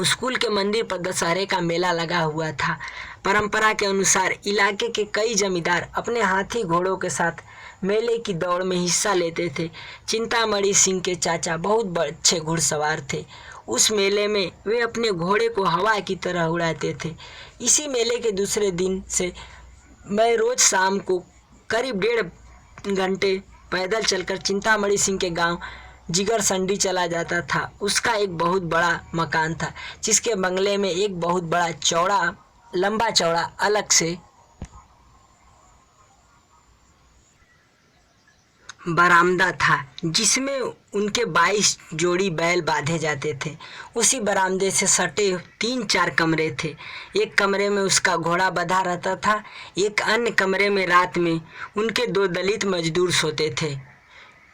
Speaker 1: स्कूल के मंदिर पर दशहरे का मेला लगा हुआ था। परंपरा के अनुसार इलाके के कई जमींदार अपने हाथी घोड़ों के साथ मेले की दौड़ में हिस्सा लेते थे। चिंतामणि सिंह के चाचा बहुत अच्छे घुड़सवार थे। उस मेले में वे अपने घोड़े को हवा की तरह उड़ाते थे। इसी मेले के दूसरे दिन से मैं रोज शाम को करीब 1.5 घंटे पैदल चलकर चिंतामणि सिंह के गांव जिगर संडी चला जाता था। उसका एक बहुत बड़ा मकान था, जिसके बंगले में एक बहुत बड़ा लंबा चौड़ा अलग से बरामदा था, जिसमें उनके 22 जोड़ी बैल बांधे जाते थे। उसी बरामदे से सटे 3-4 कमरे थे। एक कमरे में उसका घोड़ा बंधा रहता था। एक अन्य कमरे में रात में उनके 2 दलित मजदूर सोते थे,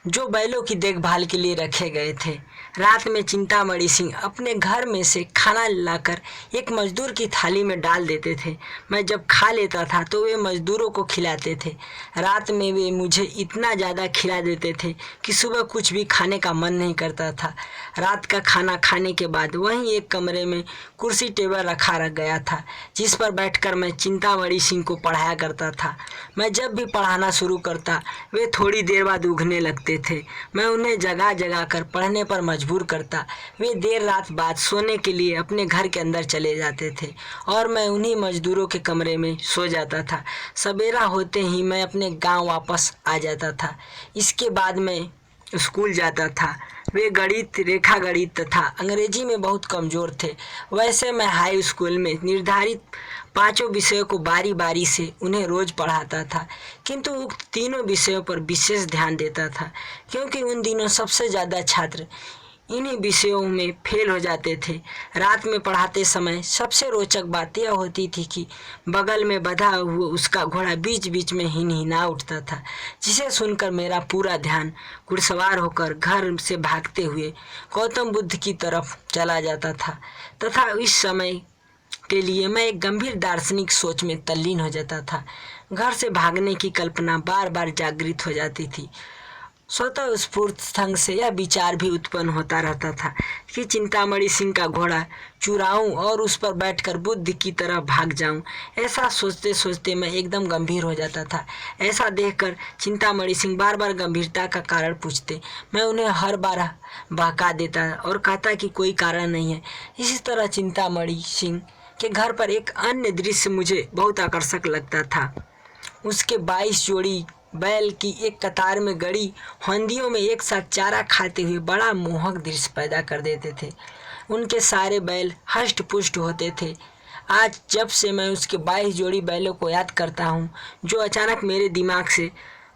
Speaker 1: जो बैलों की देखभाल के लिए रखे गए थे। रात में चिंतामणि सिंह अपने घर में से खाना लाकर एक मजदूर की थाली में डाल देते थे। मैं जब खा लेता था तो वे मजदूरों को खिलाते थे। रात में वे मुझे इतना ज़्यादा खिला देते थे कि सुबह कुछ भी खाने का मन नहीं करता था। रात का खाना खाने के बाद वहीं एक कमरे में कुर्सी टेबल रख गया था, जिस पर बैठकर मैं चिंतामणि सिंह को पढ़ाया करता था। मैं जब भी पढ़ाना शुरू करता वे थोड़ी देर बाद उगने लगते थे। मैं उन्हें जगा जगा कर पढ़ने पर मजबूर करता। वे देर रात बाद सोने के लिए अपने घर के अंदर चले जाते थे और मैं उन्हीं मजदूरों के कमरे में सो जाता था। सवेरा होते ही मैं अपने गांव वापस आ जाता था। इसके बाद मैं स्कूल जाता था। वे गणित, रेखा गणित तथा अंग्रेजी में बहुत कमज़ोर थे। वैसे मैं हाई स्कूल में निर्धारित 5 विषयों को बारी बारी से उन्हें रोज़ पढ़ाता था, किंतु उक्त तीनों विषयों पर विशेष ध्यान देता था, क्योंकि उन दिनों सबसे ज़्यादा छात्र इन्हीं विषयों में फेल हो जाते थे। रात में पढ़ाते समय सबसे रोचक बात यह होती थी कि बगल में बंधा हुआ उसका घोड़ा बीच बीच में हिनहिना उठता था, जिसे सुनकर मेरा पूरा ध्यान घुड़सवार होकर घर से भागते हुए गौतम बुद्ध की तरफ चला जाता था तथा इस समय के लिए मैं एक गंभीर दार्शनिक सोच में तल्लीन हो जाता था। घर से भागने की कल्पना बार बार जागृत हो जाती थी। स्वतः स्फूर्त ढंग से यह विचार भी उत्पन्न होता रहता था कि चिंतामणि सिंह का घोड़ा चुराऊं और उस पर बैठकर बुद्ध की तरह भाग जाऊं। ऐसा सोचते सोचते मैं एकदम गंभीर हो जाता था। ऐसा देखकर चिंतामणि सिंह बार बार गंभीरता का कारण पूछते। मैं उन्हें हर बार बहका देता और कहता कि कोई कारण नहीं है। इसी तरह चिंतामणि सिंह के घर पर एक अन्य दृश्य मुझे बहुत आकर्षक लगता था। उसके 22 जोड़ी बैल की एक कतार में गड़ी हंडियों में एक साथ चारा खाते हुए बड़ा मोहक दृश्य पैदा कर देते थे। उनके सारे बैल हष्ट पुष्ट होते थे। आज जब से मैं उसके 22 जोड़ी बैलों को याद करता हूँ, जो अचानक मेरे दिमाग से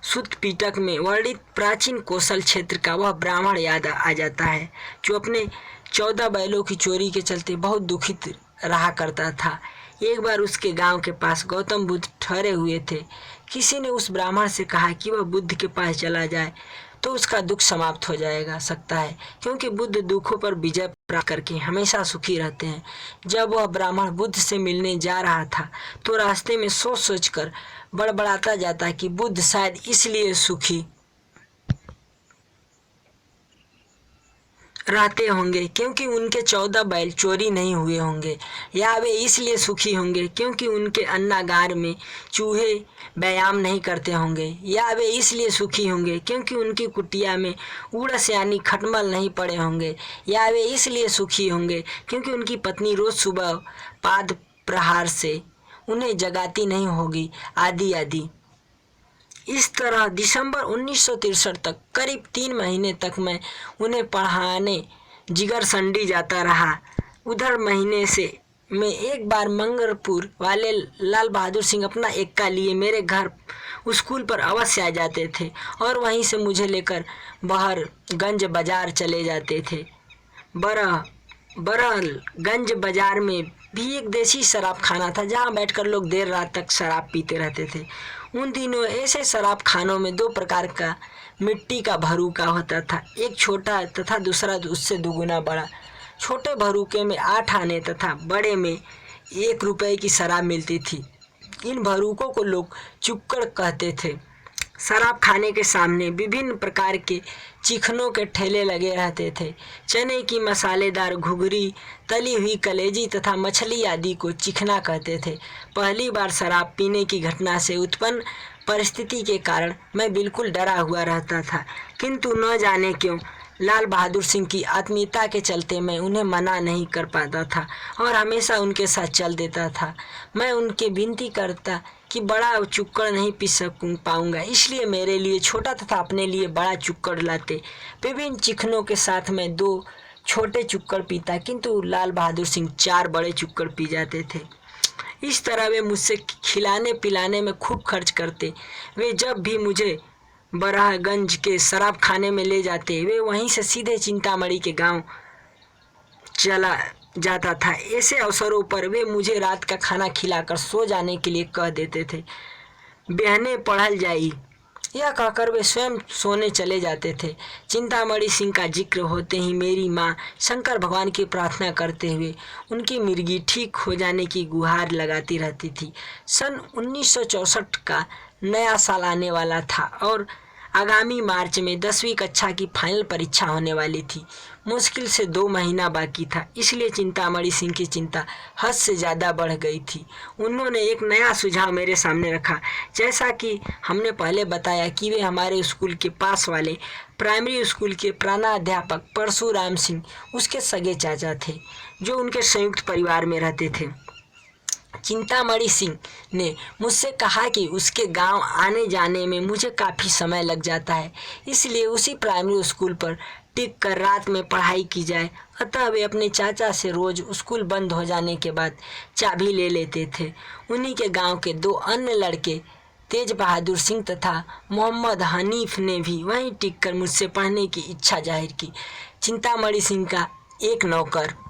Speaker 1: सुत पीटक में वर्णित प्राचीन कौशल क्षेत्र का वह ब्राह्मण याद आ जाता है, जो अपने 14 बैलों की चोरी के चलते बहुत दुखित रहा करता था। एक बार उसके गांव के पास गौतम बुद्ध ठहरे हुए थे। किसी ने उस ब्राह्मण से कहा कि वह बुद्ध के पास चला जाए तो उसका दुख समाप्त हो जाएगा सकता है, क्योंकि बुद्ध दुखों पर विजय प्राप्त करके हमेशा सुखी रहते हैं। जब वह ब्राह्मण बुद्ध से मिलने जा रहा था तो रास्ते में सोच सोच कर बड़बड़ाता जाता कि बुद्ध शायद इसलिए सुखी रहते होंगे क्योंकि उनके 14 बैल चोरी नहीं हुए होंगे, या वे इसलिए सुखी होंगे क्योंकि उनके अन्नागार में चूहे व्यायाम नहीं करते होंगे, या वे इसलिए सुखी होंगे क्योंकि उनकी कुटिया में उड़स यानी खटमल नहीं पड़े होंगे, या वे इसलिए सुखी होंगे क्योंकि उनकी पत्नी रोज सुबह पाद प्रहार से उन्हें जगाती नहीं होगी, आदि आदि। इस तरह दिसंबर 1963 तक करीब 3 महीने तक मैं उन्हें पढ़ाने जिगर संडी जाता रहा। उधर महीने से में एक बार मंगलपुर वाले लाल बहादुर सिंह अपना एक्का लिए मेरे घर स्कूल पर अवश्य आ जाते थे और वहीं से मुझे लेकर बहरगंज बाजार चले जाते थे। बरहलगंज बाजार में भी एक देसी शराब खाना था जहाँ बैठकर लोग देर रात तक शराब पीते रहते थे। उन दिनों ऐसे शराब खानों में 2 प्रकार का मिट्टी का भरूका होता था, एक छोटा तथा दूसरा उससे दुगुना बड़ा। छोटे भरूके में 8 आने तथा बड़े में 1 रुपये की शराब मिलती थी। इन भरूकों को लोग चुक्कड़ कहते थे। शराब खाने के सामने विभिन्न प्रकार के चिकनों के ठेले लगे रहते थे। चने की मसालेदार घुघरी, तली हुई कलेजी तथा मछली आदि को चिकना कहते थे। पहली बार शराब पीने की घटना से उत्पन्न परिस्थिति के कारण मैं बिल्कुल डरा हुआ रहता था, किंतु न जाने क्यों लाल बहादुर सिंह की आत्मीयता के चलते मैं उन्हें मना नहीं कर पाता था और हमेशा उनके साथ चल देता था। मैं उनके विनती करता कि बड़ा चुक्कड़ नहीं पी पाऊंगा, इसलिए मेरे लिए छोटा तथा अपने लिए बड़ा चुक्कड़ लाते। विभिन्न चिकनों के साथ मैं 2 छोटे चुक्कड़ पीता, किंतु लाल बहादुर सिंह 4 बड़े चुक्कड़ पी जाते थे। इस तरह वे मुझसे खिलाने पिलाने में खूब खर्च करते। वे जब भी मुझे बरहगंज के शराब खाने में ले जाते, वे वहीं से सीधे चिंतामणि के गांव चला जाता था। ऐसे अवसरों पर वे मुझे रात का खाना खिलाकर सो जाने के लिए कह देते थे। बहने पढ़ल जाई, यह कहकर वे स्वयं सोने चले जाते थे। चिंतामणि सिंह का जिक्र होते ही मेरी माँ शंकर भगवान की प्रार्थना करते हुए उनकी मिर्गी ठीक हो जाने की गुहार लगाती रहती थी। सन 1964 का नया साल आने वाला था और आगामी मार्च में 10वीं कक्षा की फाइनल परीक्षा होने वाली थी। मुश्किल से 2 महीना बाकी था, इसलिए चिंतामणि सिंह की चिंता हद से ज़्यादा बढ़ गई थी। उन्होंने एक नया सुझाव मेरे सामने रखा। जैसा कि हमने पहले बताया कि वे हमारे स्कूल के पास वाले प्राइमरी स्कूल के प्रधानाध्यापक परशुराम सिंह उसके सगे चाचा थे, जो उनके संयुक्त परिवार में रहते थे। चिंतामणि सिंह ने मुझसे कहा कि उसके गांव आने जाने में मुझे काफ़ी समय लग जाता है, इसलिए उसी प्राइमरी स्कूल पर टिक कर रात में पढ़ाई की जाए। अतः वे अपने चाचा से रोज़ स्कूल बंद हो जाने के बाद चाबी ले लेते थे। उन्हीं के गांव के 2 अन्य लड़के तेज बहादुर सिंह तथा मोहम्मद हनीफ ने भी वहीं टिक कर मुझसे पढ़ने की इच्छा जाहिर की। चिंतामणि सिंह का एक नौकर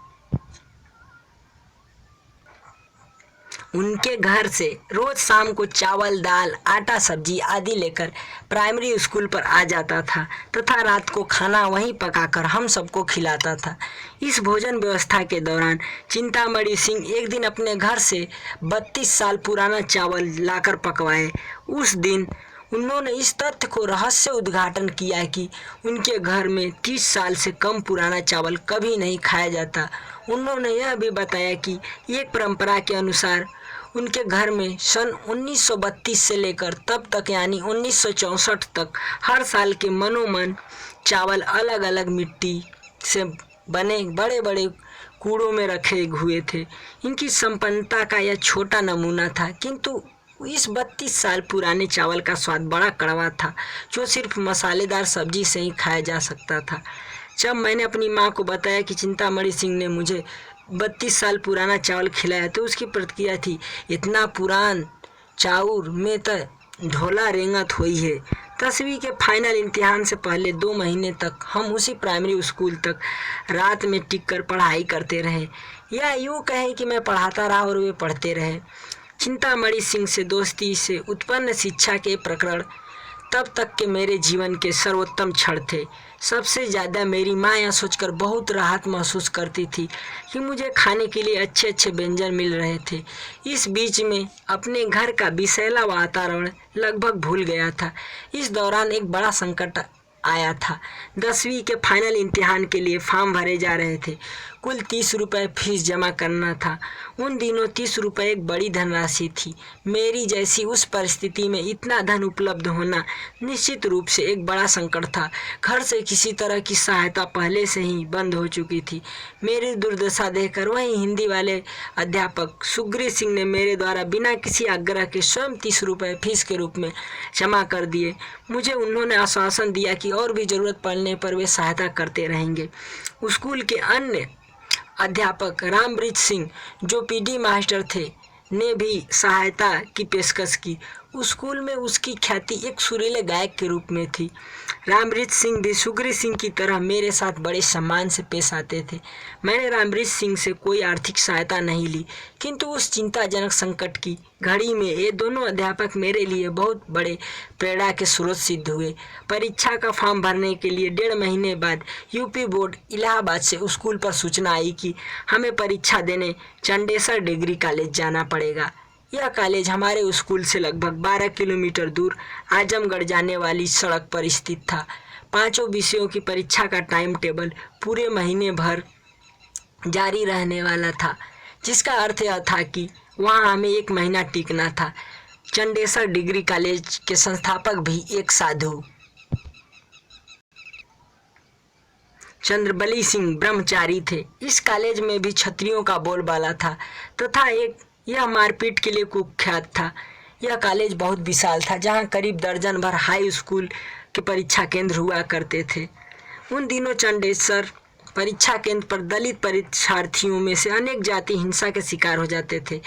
Speaker 1: उनके घर से रोज शाम को चावल, दाल, आटा, सब्जी आदि लेकर प्राइमरी स्कूल पर आ जाता था तथा रात को खाना वहीं पकाकर हम सबको खिलाता था। इस भोजन व्यवस्था के दौरान चिंतामणि सिंह एक दिन अपने घर से 32 साल पुराना चावल लाकर पकवाए। उस दिन उन्होंने इस तथ्य को रहस्य उद्घाटन किया कि उनके घर में 30 साल से कम पुराना चावल कभी नहीं खाया जाता। उन्होंने यह भी बताया कि एक परंपरा के अनुसार उनके घर में सन 1932 से लेकर तब तक यानी 1964 तक हर साल के मनोमन चावल अलग अलग मिट्टी से बने बड़े बड़े कूड़ों में रखे हुए थे। इनकी संपन्नता का यह छोटा नमूना था, किंतु इस 32 साल पुराने चावल का स्वाद बड़ा कड़वा था, जो सिर्फ मसालेदार सब्जी से ही खाया जा सकता था। जब मैंने अपनी माँ को बताया कि चिंतामणि सिंह ने मुझे 32 साल पुराना चावल खिलाया, तो उसकी प्रतिक्रिया थी, इतना पुरान चाउर में तो ढोला रेंगत हुई है। 10वीं के फाइनल इम्तिहान से पहले 2 महीने तक हम उसी प्राइमरी स्कूल तक रात में टिक कर पढ़ाई करते रहे, या यूँ कहें कि मैं पढ़ाता रहा और वे पढ़ते रहे। चिंतामणि सिंह से दोस्ती से उत्पन्न शिक्षा के प्रकरण तब तक के मेरे जीवन के सर्वोत्तम क्षण थे। सबसे ज़्यादा मेरी माँ यह सोचकर बहुत राहत महसूस करती थी कि मुझे खाने के लिए अच्छे अच्छे व्यंजन मिल रहे थे। इस बीच में अपने घर का विषैला वातावरण लगभग भूल गया था। इस दौरान एक बड़ा संकट आया था। 10वीं के फाइनल इम्तिहान के लिए फॉर्म भरे जा रहे थे। कुल 30 रुपये फीस जमा करना था। उन दिनों 30 रुपये एक बड़ी धनराशि थी। मेरी जैसी उस परिस्थिति में इतना धन उपलब्ध होना निश्चित रूप से एक बड़ा संकट था। घर से किसी तरह की सहायता पहले से ही बंद हो चुकी थी। मेरी दुर्दशा देखकर वही हिंदी वाले अध्यापक सुग्रीव सिंह ने मेरे द्वारा बिना किसी आग्रह के स्वयं 30 रुपये फीस के रूप में जमा कर दिए। मुझे उन्होंने आश्वासन दिया कि और भी ज़रूरत पड़ने पर वे सहायता करते रहेंगे। स्कूल के अन्य अध्यापक रामवृक्ष सिंह, जो पीडी मास्टर थे, ने भी सहायता की पेशकश की। स्कूल में उसकी ख्याति एक सुरीले गायक के रूप में थी। रामवृक्ष सिंह भी सुग्रीव सिंह की तरह मेरे साथ बड़े सम्मान से पेश आते थे। मैंने रामवृक्ष सिंह से कोई आर्थिक सहायता नहीं ली, किंतु उस चिंताजनक संकट की घड़ी में ये दोनों अध्यापक मेरे लिए बहुत बड़े प्रेरणा के स्रोत सिद्ध हुए। परीक्षा का फॉर्म भरने के लिए 1.5 महीने बाद यूपी बोर्ड इलाहाबाद से स्कूल पर सूचना आई कि हमें परीक्षा देने चंडेसर डिग्री कॉलेज जाना पड़ेगा। यह कॉलेज हमारे स्कूल से लगभग 12 किलोमीटर दूर आजमगढ़ जाने वाली सड़क पर स्थित था। 5 विषयों की परीक्षा का टाइम टेबल पूरे महीने भर जारी रहने वाला था, जिसका अर्थ यह था कि वहां हमें 1 महीना टिकना था। चंडेसर डिग्री कॉलेज के संस्थापक भी एक साधु चंद्रबली सिंह ब्रह्मचारी थे। इस कॉलेज में भी क्षत्रियों का बोलबाला था तथा यह मारपीट के लिए कुख्यात था। यह कॉलेज बहुत विशाल था, जहां करीब दर्जन भर हाई स्कूल के परीक्षा केंद्र हुआ करते थे। उन दिनों चंडेसर परीक्षा केंद्र पर दलित परीक्षार्थियों में से अनेक जाति हिंसा के शिकार हो जाते थे।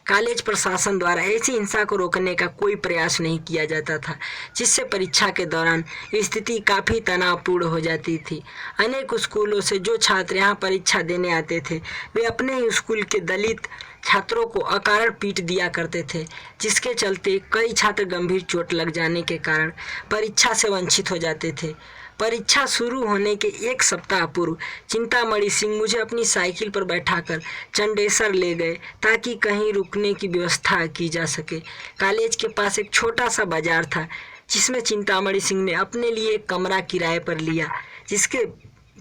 Speaker 1: कॉलेज प्रशासन द्वारा ऐसी हिंसा को रोकने का कोई प्रयास नहीं किया जाता था, जिससे परीक्षा के दौरान स्थिति काफ़ी तनावपूर्ण हो जाती थी। अनेक स्कूलों से जो छात्र यहाँ परीक्षा देने आते थे, वे अपने ही स्कूल के दलित छात्रों को अकारण पीट दिया करते थे, जिसके चलते कई छात्र गंभीर चोट लग जाने के कारण परीक्षा से वंचित हो जाते थे। परीक्षा शुरू होने के 1 सप्ताह पूर्व चिंतामणि सिंह मुझे अपनी साइकिल पर बैठाकर चंडेसर ले गए ताकि कहीं रुकने की व्यवस्था की जा सके। कॉलेज के पास एक छोटा सा बाजार था, जिसमें चिंतामणि सिंह ने अपने लिए एक कमरा किराए पर लिया, जिसके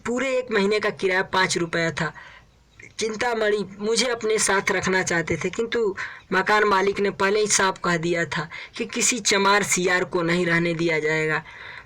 Speaker 1: पूरे 1 महीने का किराया 5 रुपया था। चिंतामणि मुझे अपने साथ रखना चाहते थे, किंतु मकान मालिक ने पहले ही साफ कह दिया था कि किसी चमार सियार को नहीं रहने दिया जाएगा।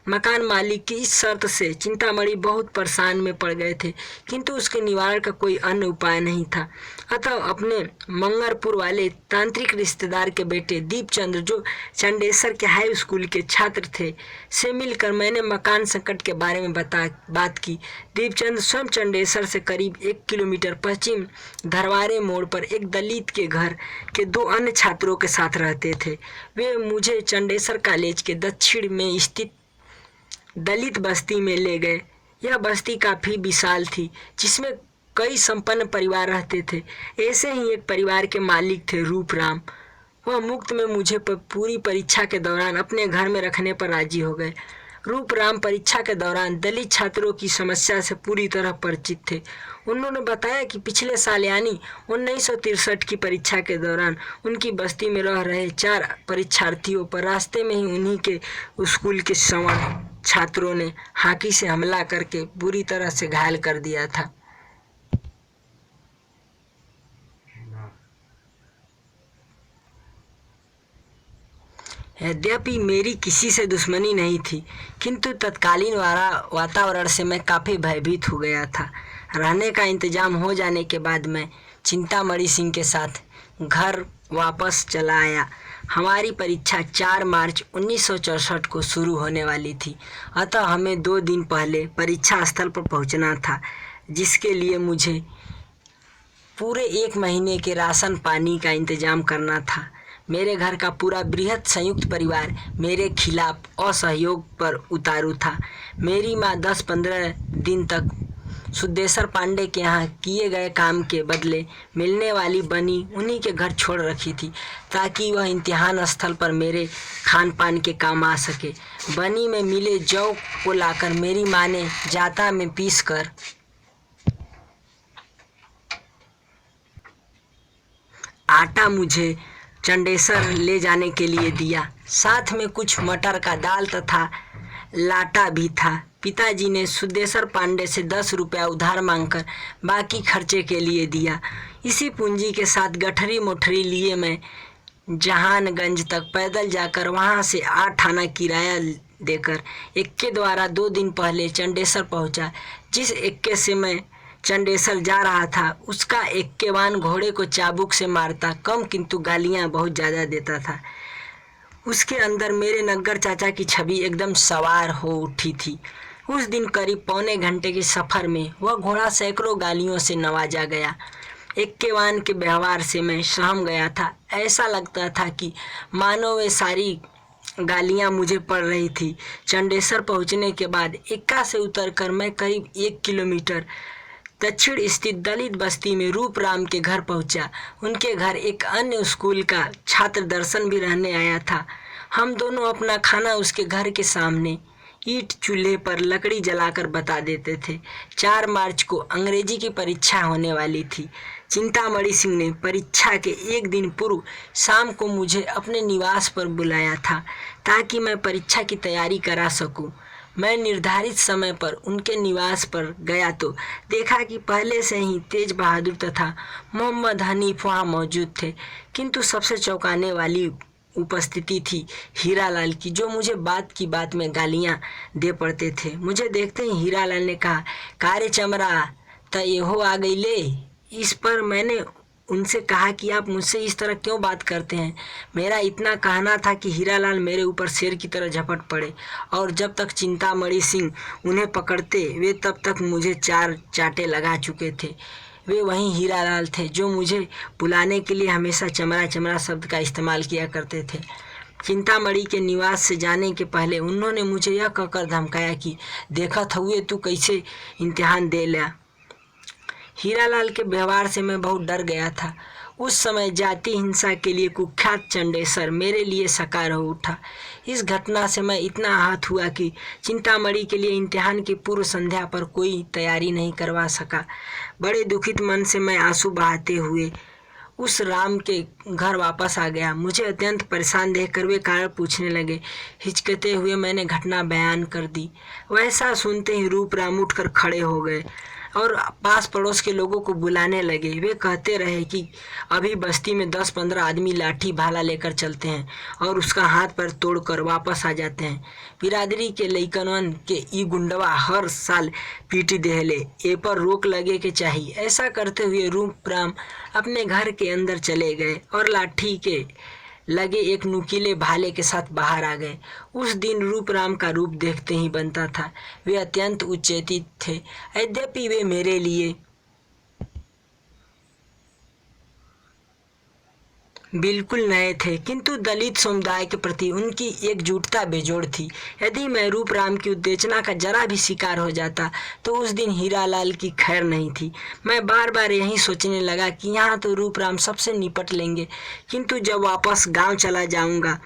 Speaker 1: मकान मालिक की इस शर्त से चिंतामणि बहुत परेशान में पड़ गए थे, किंतु उसके निवारण का कोई अन्य उपाय नहीं था। अतः अपने मंगरपुर वाले तांत्रिक रिश्तेदार के बेटे दीपचंद्र, जो चंडेसर के हाई स्कूल के छात्र थे, से मिलकर मैंने मकान संकट के बारे में बात की। दीपचंद्र स्वयं चंडेसर से करीब 1 किलोमीटर पश्चिम धरवारे मोड़ पर एक दलित के घर के 2 अन्य छात्रों के साथ रहते थे। वे मुझे चंडेसर कॉलेज के दक्षिण में स्थित दलित बस्ती में ले गए। यह बस्ती काफ़ी विशाल थी, जिसमें कई संपन्न परिवार रहते थे। ऐसे ही एक परिवार के मालिक थे रूपराम। वह मुफ्त में मुझे पूरी परीक्षा के दौरान अपने घर में रखने पर राजी हो गए। रूपराम परीक्षा के दौरान दलित छात्रों की समस्या से पूरी तरह परिचित थे। उन्होंने बताया कि पिछले साल यानी 1963 की परीक्षा के दौरान उनकी बस्ती में रह रहे 4 परीक्षार्थियों पर रास्ते में ही उन्हीं के स्कूल के सवर्ण छात्रों ने हाथी से हमला करके बुरी तरह से घायल कर दिया था। यद्यपि मेरी किसी से दुश्मनी नहीं थी, किंतु तत्कालीन वातावरण से मैं काफ़ी भयभीत हो गया था। रहने का इंतजाम हो जाने के बाद मैं चिंतामणि सिंह के साथ घर वापस चला आया। हमारी परीक्षा 4 मार्च 1964 को शुरू होने वाली थी, अतः हमें 2 दिन पहले परीक्षा स्थल पर पहुंचना था, जिसके लिए मुझे पूरे 1 महीने के राशन पानी का इंतजाम करना था। मेरे घर का पूरा बृहद संयुक्त परिवार मेरे खिलाफ असहयोग पर उतारू था। मेरी माँ 10-15 दिन तक सुदेशर पांडे के यहाँ किए गए काम के बदले मिलने वाली बनी उन्हीं के घर छोड़ रखी थी ताकि वह इम्तिहान स्थल पर मेरे खान पान के काम आ सके। बनी में मिले जौ को लाकर मेरी माँ ने जाता में पीस कर आटा मुझे चंडेसर ले जाने के लिए दिया। साथ में कुछ मटर का दाल तथा लाटा भी था। पिताजी ने सुदेशर पांडे से 10 रुपया उधार मांगकर बाकी खर्चे के लिए दिया। इसी पूंजी के साथ गठरी मोठरी लिए मैं जहानगंज तक पैदल जाकर वहां से 8 आना किराया देकर एक्के द्वारा 2 दिन पहले चंडेसर पहुंचा। जिस एक्के से मैं चंडेसर जा रहा था उसका एक्केवान घोड़े को चाबुक से मारता कम किंतु गालियां बहुत ज़्यादा देता था। उसके अंदर मेरे नग्गर चाचा की छवि एकदम सवार हो उठी थी। उस दिन करीब पौने घंटे के सफ़र में वह घोड़ा सैकड़ों गालियों से नवाजा गया। एक्केवान के व्यवहार से मैं सहम गया था। ऐसा लगता था कि मानो वे सारी गालियां मुझे पड़ रही थी। चंडेसर पहुंचने के बाद एक्का से उतरकर मैं करीब 1 किलोमीटर दक्षिण स्थित दलित बस्ती में रूपराम के घर पहुंचा। उनके घर एक अन्य स्कूल का छात्र दर्शन भी रहने आया था। हम दोनों अपना खाना उसके घर के सामने ईंट चूल्हे पर लकड़ी जलाकर बता देते थे। 4 मार्च को अंग्रेजी की परीक्षा होने वाली थी। चिंतामणि सिंह ने परीक्षा के 1 दिन पूर्व शाम को मुझे अपने निवास पर बुलाया था ताकि मैं परीक्षा की तैयारी करा सकूं। मैं निर्धारित समय पर उनके निवास पर गया तो देखा कि पहले से ही तेज बहादुर तथा मोहम्मद हनीफ वहाँ मौजूद थे, किंतु सबसे चौंकाने वाली उपस्थिति थी हीरालाल की, जो मुझे बात की बात में गालियां दे पड़ते थे। मुझे देखते ही हीरालाल ने कहा, कारे चमरा त येहो आ गई ले। इस पर मैंने उनसे कहा कि आप मुझसे इस तरह क्यों बात करते हैं। मेरा इतना कहना था कि हीरालाल मेरे ऊपर शेर की तरह झपट पड़े और जब तक चिंतामणि सिंह उन्हें पकड़ते वे तब तक मुझे 4 चाटे लगा चुके थे। वे वही हीरालाल थे जो मुझे बुलाने के लिए हमेशा चमरा चमरा शब्द का इस्तेमाल किया करते थे। चिंतामणि के निवास से जाने के पहले उन्होंने मुझे यह कहकर धमकाया कि देखत हुए तू कैसे इम्तिहान दे लिया। हीरालाल के व्यवहार से मैं बहुत डर गया था। उस समय जाति हिंसा के लिए कुख्यात चंडेसर मेरे लिए साकार हो उठा। इस घटना से मैं इतना आहत हुआ कि चिंतामणि के लिए इम्तिहान की पूर्व संध्या पर कोई तैयारी नहीं करवा सका। बड़े दुखित मन से मैं आंसू बहाते हुए उस राम के घर वापस आ गया। मुझे अत्यंत परेशान देखकर वे कारण पूछने लगे। हिचकते हुए मैंने घटना बयान कर दी। वैसा सुनते ही रूपराम उठकर खड़े हो गए और पास पड़ोस के लोगों को बुलाने लगे। वे कहते रहे कि अभी बस्ती में 10-15 आदमी लाठी भाला लेकर चलते हैं और उसका हाथ पैर तोड़कर वापस आ जाते हैं। बिरादरी के लइकनवन के ई गुंडवा हर साल पीटी देहले, ए पर रोक लगे के चाहिए। ऐसा करते हुए रूपराम अपने घर के अंदर चले गए और लाठी के लगे एक नुकीले भाले के साथ बाहर आ गए। उस दिन रूपराम का रूप देखते ही बनता था। वे अत्यंत उच्चैतित थे। यद्यपि वे मेरे लिए बिल्कुल नए थे, किंतु दलित समुदाय के प्रति उनकी एकजुटता बेजोड़ थी। यदि मैं रूपराम की उत्तेजना का जरा भी शिकार हो जाता तो उस दिन हीरालाल की खैर नहीं थी। मैं बार बार यही सोचने लगा कि यहाँ तो रूपराम सबसे निपट लेंगे, किंतु जब वापस गांव चला जाऊंगा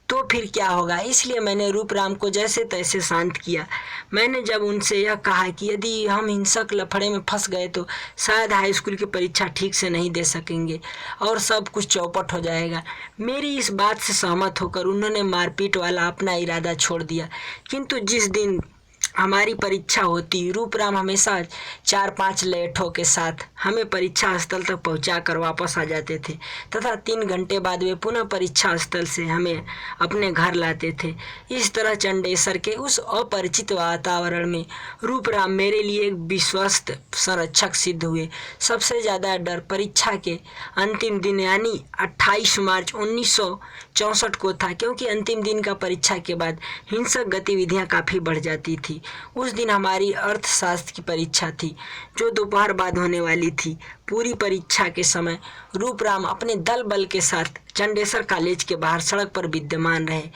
Speaker 1: तो फिर क्या होगा। इसलिए मैंने रूपराम को जैसे तैसे शांत किया। मैंने जब उनसे यह कहा कि यदि हम हिंसक लफड़े में फंस गए तो शायद हाई स्कूल की परीक्षा ठीक से नहीं दे सकेंगे और सब कुछ चौपट हो जाएगा। मेरी इस बात से सहमत होकर उन्होंने मारपीट वाला अपना इरादा छोड़ दिया। किंतु जिस दिन हमारी परीक्षा होती रूपराम हमेशा 4-5 लैठों के साथ हमें परीक्षा स्थल तक पहुंचा कर वापस आ जाते थे तथा 3 घंटे बाद वे पुनः परीक्षा स्थल से हमें अपने घर लाते थे। इस तरह चंडेसर के उस अपरिचित वातावरण में रूपराम मेरे लिए एक विश्वस्त संरक्षक सिद्ध हुए। सबसे ज़्यादा डर परीक्षा के अंतिम दिन यानी 28 मार्च 1964 को था, क्योंकि अंतिम दिन का परीक्षा के बाद हिंसक गतिविधियां काफ़ी बढ़ जाती थी। उस दिन हमारी अर्थशास्त्र की परीक्षा थी जो दोपहर बाद होने वाली थी। पूरी परीक्षा के समय रूपराम अपने दल बल के साथ चंडेसर कॉलेज के बाहर सड़क पर विद्यमान रहे।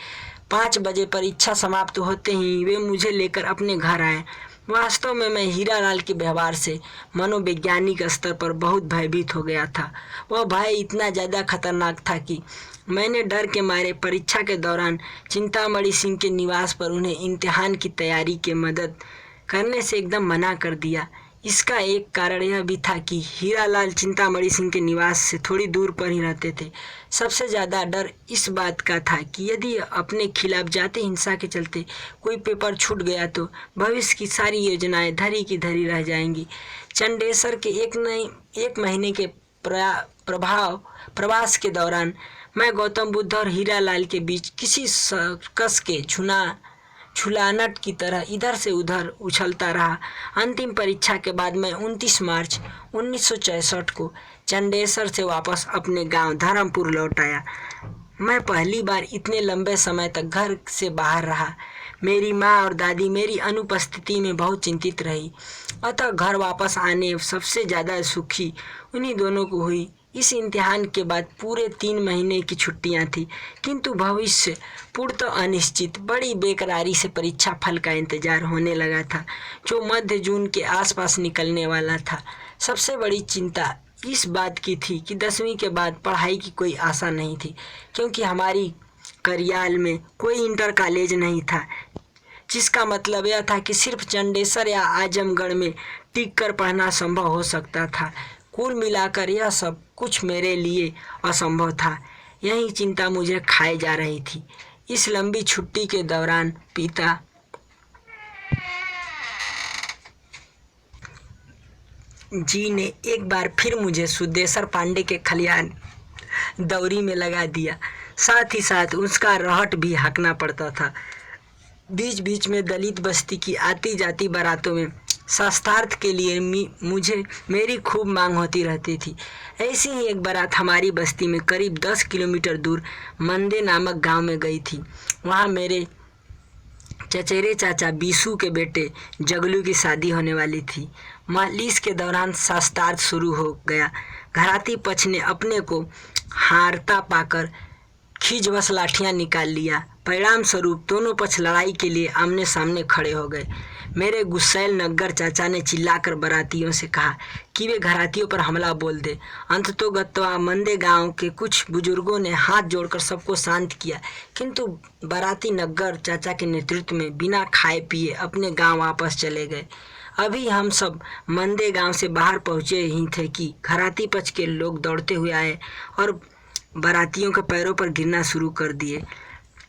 Speaker 1: 5 बजे परीक्षा समाप्त होते ही वे मुझे लेकर अपने घर आए। वास्तव में मैं हीरालाल के व्यवहार से मनोवैज्ञानिक स्तर पर बहुत भयभीत हो गया था। वह भय इतना ज़्यादा खतरनाक था कि मैंने डर के मारे परीक्षा के दौरान चिंतामणि सिंह के निवास पर उन्हें इम्तिहान की तैयारी के मदद करने से एकदम मना कर दिया। इसका एक कारण यह भी था कि हीरालाल चिंतामणि सिंह के निवास से थोड़ी दूर पर ही रहते थे। सबसे ज़्यादा डर इस बात का था कि यदि अपने खिलाफ जाति हिंसा के चलते कोई पेपर छूट गया तो भविष्य की सारी योजनाएं धरी की धरी रह जाएंगी। चंडेसर के एक महीने के प्रवास के दौरान मैं गौतम बुद्ध और हीरालाल के बीच किसी सर्कस के छुलानट की तरह इधर से उधर उछलता रहा। अंतिम परीक्षा के बाद मैं 29 मार्च 1964 को चंडेसर से वापस अपने गांव धर्मपुर लौट आया। मैं पहली बार इतने लंबे समय तक घर से बाहर रहा। मेरी माँ और दादी मेरी अनुपस्थिति में बहुत चिंतित रही, अतः घर वापस आने सबसे ज़्यादा सुखी उन्हीं दोनों को हुई। इस इम्तिहान के बाद पूरे 3 महीने की छुट्टियां थी, किंतु भविष्य पूर्णतः अनिश्चित। बड़ी बेकरारी से परीक्षा फल का इंतजार होने लगा था, जो मध्य जून के आसपास निकलने वाला था। सबसे बड़ी चिंता इस बात की थी कि 10वीं के बाद पढ़ाई की कोई आशा नहीं थी, क्योंकि हमारी करियाल में कोई इंटर कॉलेज नहीं था, जिसका मतलब यह था कि सिर्फ चंडेसर या आजमगढ़ में टिक कर पढ़ना संभव हो सकता था। कुल मिलाकर यह सब कुछ मेरे लिए असंभव था। यही चिंता मुझे खाए जा रही थी। इस लंबी छुट्टी के दौरान पिता जी ने एक बार फिर मुझे सुदेशर पांडे के खलियान दौरी में लगा दिया। साथ ही साथ उसका रहट भी हाँकना पड़ता था। बीच बीच में दलित बस्ती की आती जाती बारातों में शास्त्रार्थ के लिए मेरी खूब मांग होती रहती थी। ऐसी ही एक बारात हमारी बस्ती में करीब 10 किलोमीटर दूर मंदे नामक गांव में गई थी। वहां मेरे चचेरे चाचा बीसू के बेटे जगलू की शादी होने वाली थी। मालिश के दौरान शास्त्रार्थ शुरू हो गया। घराती पक्ष ने अपने को हारता पाकर खींचवश लाठियां निकाल लिया। परिणाम स्वरूप दोनों पक्ष लड़ाई के लिए आमने सामने खड़े हो गए। मेरे गुस्सैल नग्गर चाचा ने चिल्लाकर बारातियों से कहा कि वे घरातियों पर हमला बोल दे। अंततोगत्वा मंदे गांव के कुछ बुजुर्गों ने हाथ जोड़कर सबको शांत किया, किंतु बाराती नग्गर चाचा के नेतृत्व में बिना खाए पिए अपने गांव वापस चले गए। अभी हम सब मंदे गांव से बाहर पहुंचे ही थे कि घराती पक्ष के लोग दौड़ते हुए आए और बारातियों के पैरों पर गिरना शुरू कर दिए।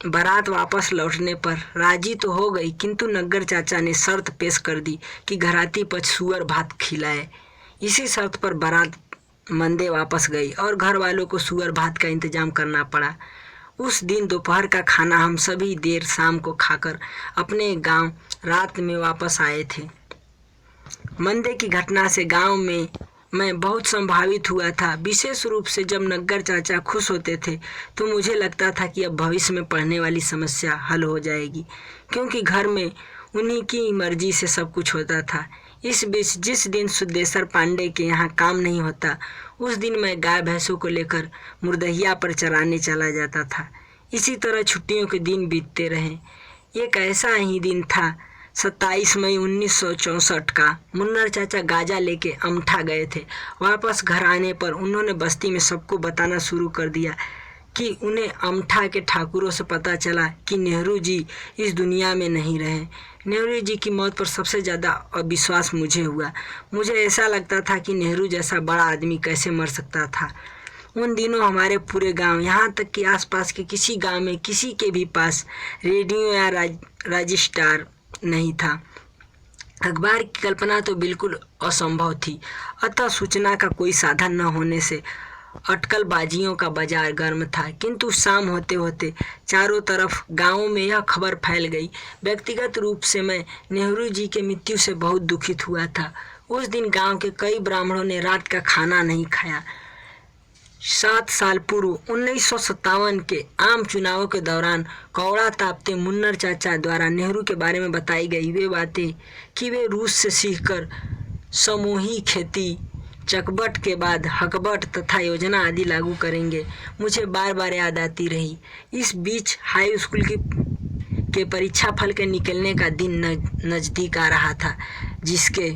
Speaker 1: बारात वापस लौटने पर राजी तो हो गई, किंतु नग्गर चाचा ने शर्त पेश कर दी कि घराती पक्ष सुअर भात खिलाए। इसी शर्त पर बारात मंदे वापस गई और घर वालों को सुअर भात का इंतजाम करना पड़ा। उस दिन दोपहर का खाना हम सभी देर शाम को खाकर अपने गांव रात में वापस आए थे। मंदे की घटना से गांव में मैं बहुत संभावित हुआ था। विशेष रूप से जब नग्गर चाचा खुश होते थे तो मुझे लगता था कि अब भविष्य में पढ़ने वाली समस्या हल हो जाएगी, क्योंकि घर में उन्हीं की मर्जी से सब कुछ होता था। इस बीच जिस दिन सुदेशर पांडे के यहाँ काम नहीं होता, उस दिन मैं गाय भैंसों को लेकर मुर्दहिया पर चराने चला जाता था। इसी तरह छुट्टियों के दिन बीतते रहे। एक ऐसा ही दिन था 27 मई 1964 का। मुन्नर चाचा गाजा लेके अमठा गए थे। वापस घर आने पर उन्होंने बस्ती में सबको बताना शुरू कर दिया कि उन्हें अमठा के ठाकुरों से पता चला कि नेहरू जी इस दुनिया में नहीं रहे। नेहरू जी की मौत पर सबसे ज़्यादा अविश्वास मुझे हुआ। मुझे ऐसा लगता था कि नेहरू जैसा बड़ा आदमी कैसे मर सकता था। उन दिनों हमारे पूरे गांव, यहाँ तक कि आसपास के किसी गांव में किसी के भी पास रेडियो या रजिस्टर नहीं था। अखबार की कल्पना तो बिल्कुल असंभव थी। अतः सूचना का कोई साधन न होने से अटकलबाजियों का बाजार गर्म था। किंतु शाम होते होते चारों तरफ गांवों में यह खबर फैल गई। व्यक्तिगत रूप से मैं नेहरू जी के मृत्यु से बहुत दुखित हुआ था। उस दिन गांव के कई ब्राह्मणों ने रात का खाना नहीं खाया। 7 साल पूर्व 1957 के आम चुनावों के दौरान कौड़ा तापते मुन्नर चाचा द्वारा नेहरू के बारे में बताई गई वे बातें कि वे रूस से सीखकर समूही खेती, चकबट के बाद हकबट तथा योजना आदि लागू करेंगे, मुझे बार बार याद आती रही। इस बीच हाई स्कूल के परीक्षा फल के निकलने का दिन नज़दीक आ रहा था, जिसके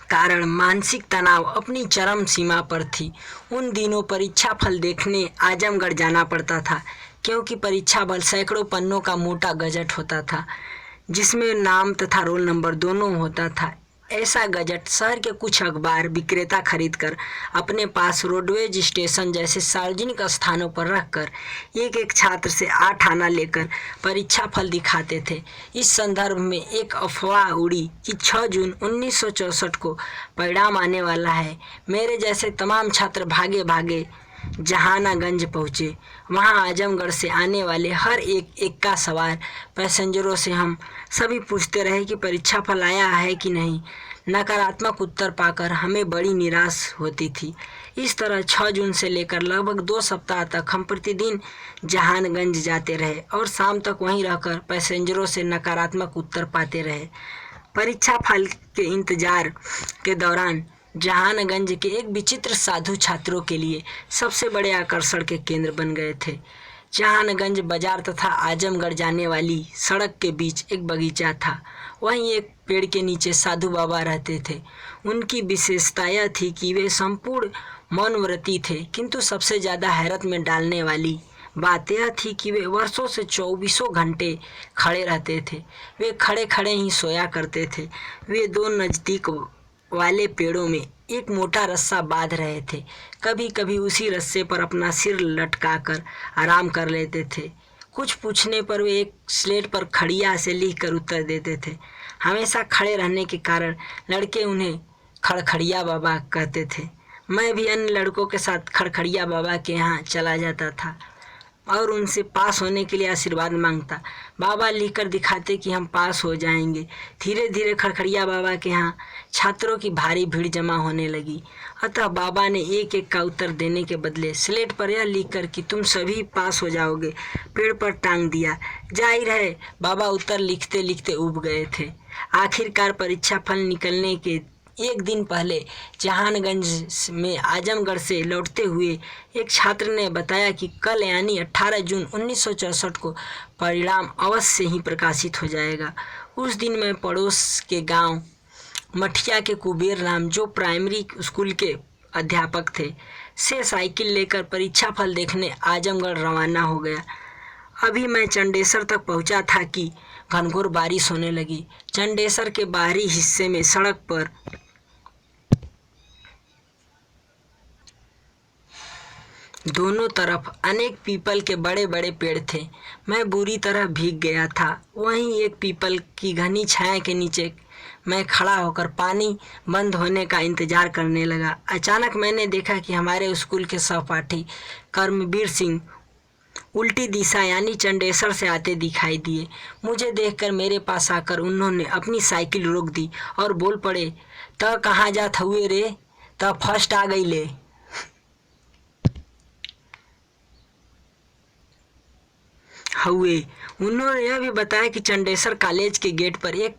Speaker 1: कारण मानसिक तनाव अपनी चरम सीमा पर थी। उन दिनों परीक्षा फल देखने आजमगढ़ जाना पड़ता था, क्योंकि परीक्षा फल सैकड़ों पन्नों का मोटा गजट होता था, जिसमें नाम तथा रोल नंबर दोनों होता था। ऐसा गजट शहर के कुछ अखबार विक्रेता खरीदकर अपने पास रोडवेज स्टेशन जैसे सार्वजनिक स्थानों पर रखकर एक एक छात्र से 8 आना लेकर परीक्षा फल दिखाते थे। इस संदर्भ में एक अफवाह उड़ी कि 6 जून 1964 को परिणाम आने वाला है। मेरे जैसे तमाम छात्र भागे भागे जहानागंज पहुँचे। वहाँ आजमगढ़ से आने वाले हर एक एक्का सवार पैसेंजरों से हम सभी पूछते रहे कि परीक्षा फल आया है कि नहीं। नकारात्मक उत्तर पाकर हमें बड़ी निराश होती थी। इस तरह 6 जून से लेकर लगभग 2 सप्ताह तक हम प्रतिदिन जहानगंज जाते रहे और शाम तक वहीं रहकर पैसेंजरों से नकारात्मक उत्तर पाते रहे। परीक्षा फल के इंतजार के दौरान जहानगंज के एक विचित्र साधु छात्रों के लिए सबसे बड़े आकर्षण के केंद्र बन गए थे। जहानगंज बाजार तथा आजमगढ़ जाने वाली सड़क के बीच एक बगीचा था। वहीं एक पेड़ के नीचे साधु बाबा रहते थे। उनकी विशेषता यह थी कि वे संपूर्ण मौनव्रती थे, किंतु सबसे ज़्यादा हैरत में डालने वाली बात यह थी कि वे वर्षों से 24 घंटे खड़े रहते थे। वे खड़े खड़े ही सोया करते थे। वे 2 नज़दीक वाले पेड़ों में एक मोटा रस्सा बांध रहे थे। कभी कभी उसी रस्से पर अपना सिर लटकाकर आराम कर लेते थे। कुछ पूछने पर वे एक स्लेट पर खड़िया से लिखकर उत्तर देते थे। हमेशा खड़े रहने के कारण लड़के उन्हें खड़खड़िया बाबा कहते थे। मैं भी अन्य लड़कों के साथ खड़खड़िया बाबा के यहाँ चला जाता था और उनसे पास होने के लिए आशीर्वाद मांगता। बाबा लिखकर दिखाते कि हम पास हो जाएंगे। धीरे धीरे खड़खड़िया बाबा के यहाँ छात्रों की भारी भीड़ जमा होने लगी। अतः बाबा ने एक एक का उत्तर देने के बदले स्लेट पर यह लिखकर कि तुम सभी पास हो जाओगे पेड़ पर टांग दिया। जाहिर है बाबा उत्तर लिखते लिखते उब गए थे। आखिरकार परीक्षा फल निकलने के एक दिन पहले जहानगंज में आजमगढ़ से लौटते हुए एक छात्र ने बताया कि कल यानी 18 जून 1964 को परिणाम अवश्य ही प्रकाशित हो जाएगा। उस दिन मैं पड़ोस के गांव मठिया के कुबेर राम, जो प्राइमरी स्कूल के अध्यापक थे, से साइकिल लेकर परीक्षा फल देखने आजमगढ़ रवाना हो गया। अभी मैं चंडेसर तक पहुंचा था कि घनघोर बारिश होने लगी। चंडेसर के बाहरी हिस्से में सड़क पर दोनों तरफ अनेक पीपल के बड़े बड़े पेड़ थे। मैं बुरी तरह भीग गया था। वहीं एक पीपल की घनी छाया के नीचे मैं खड़ा होकर पानी बंद होने का इंतजार करने लगा। अचानक मैंने देखा कि हमारे स्कूल के सहपाठी कर्मवीर सिंह उल्टी दिशा यानी चंडेसर से आते दिखाई दिए। मुझे देखकर मेरे पास आकर उन्होंने अपनी साइकिल रोक दी और बोल पड़े, त कहाँ जात हुए रे, त फर्स्ट आ गई ले। हुए उन्होंने यह भी बताया कि चंडेसर कॉलेज के गेट पर एक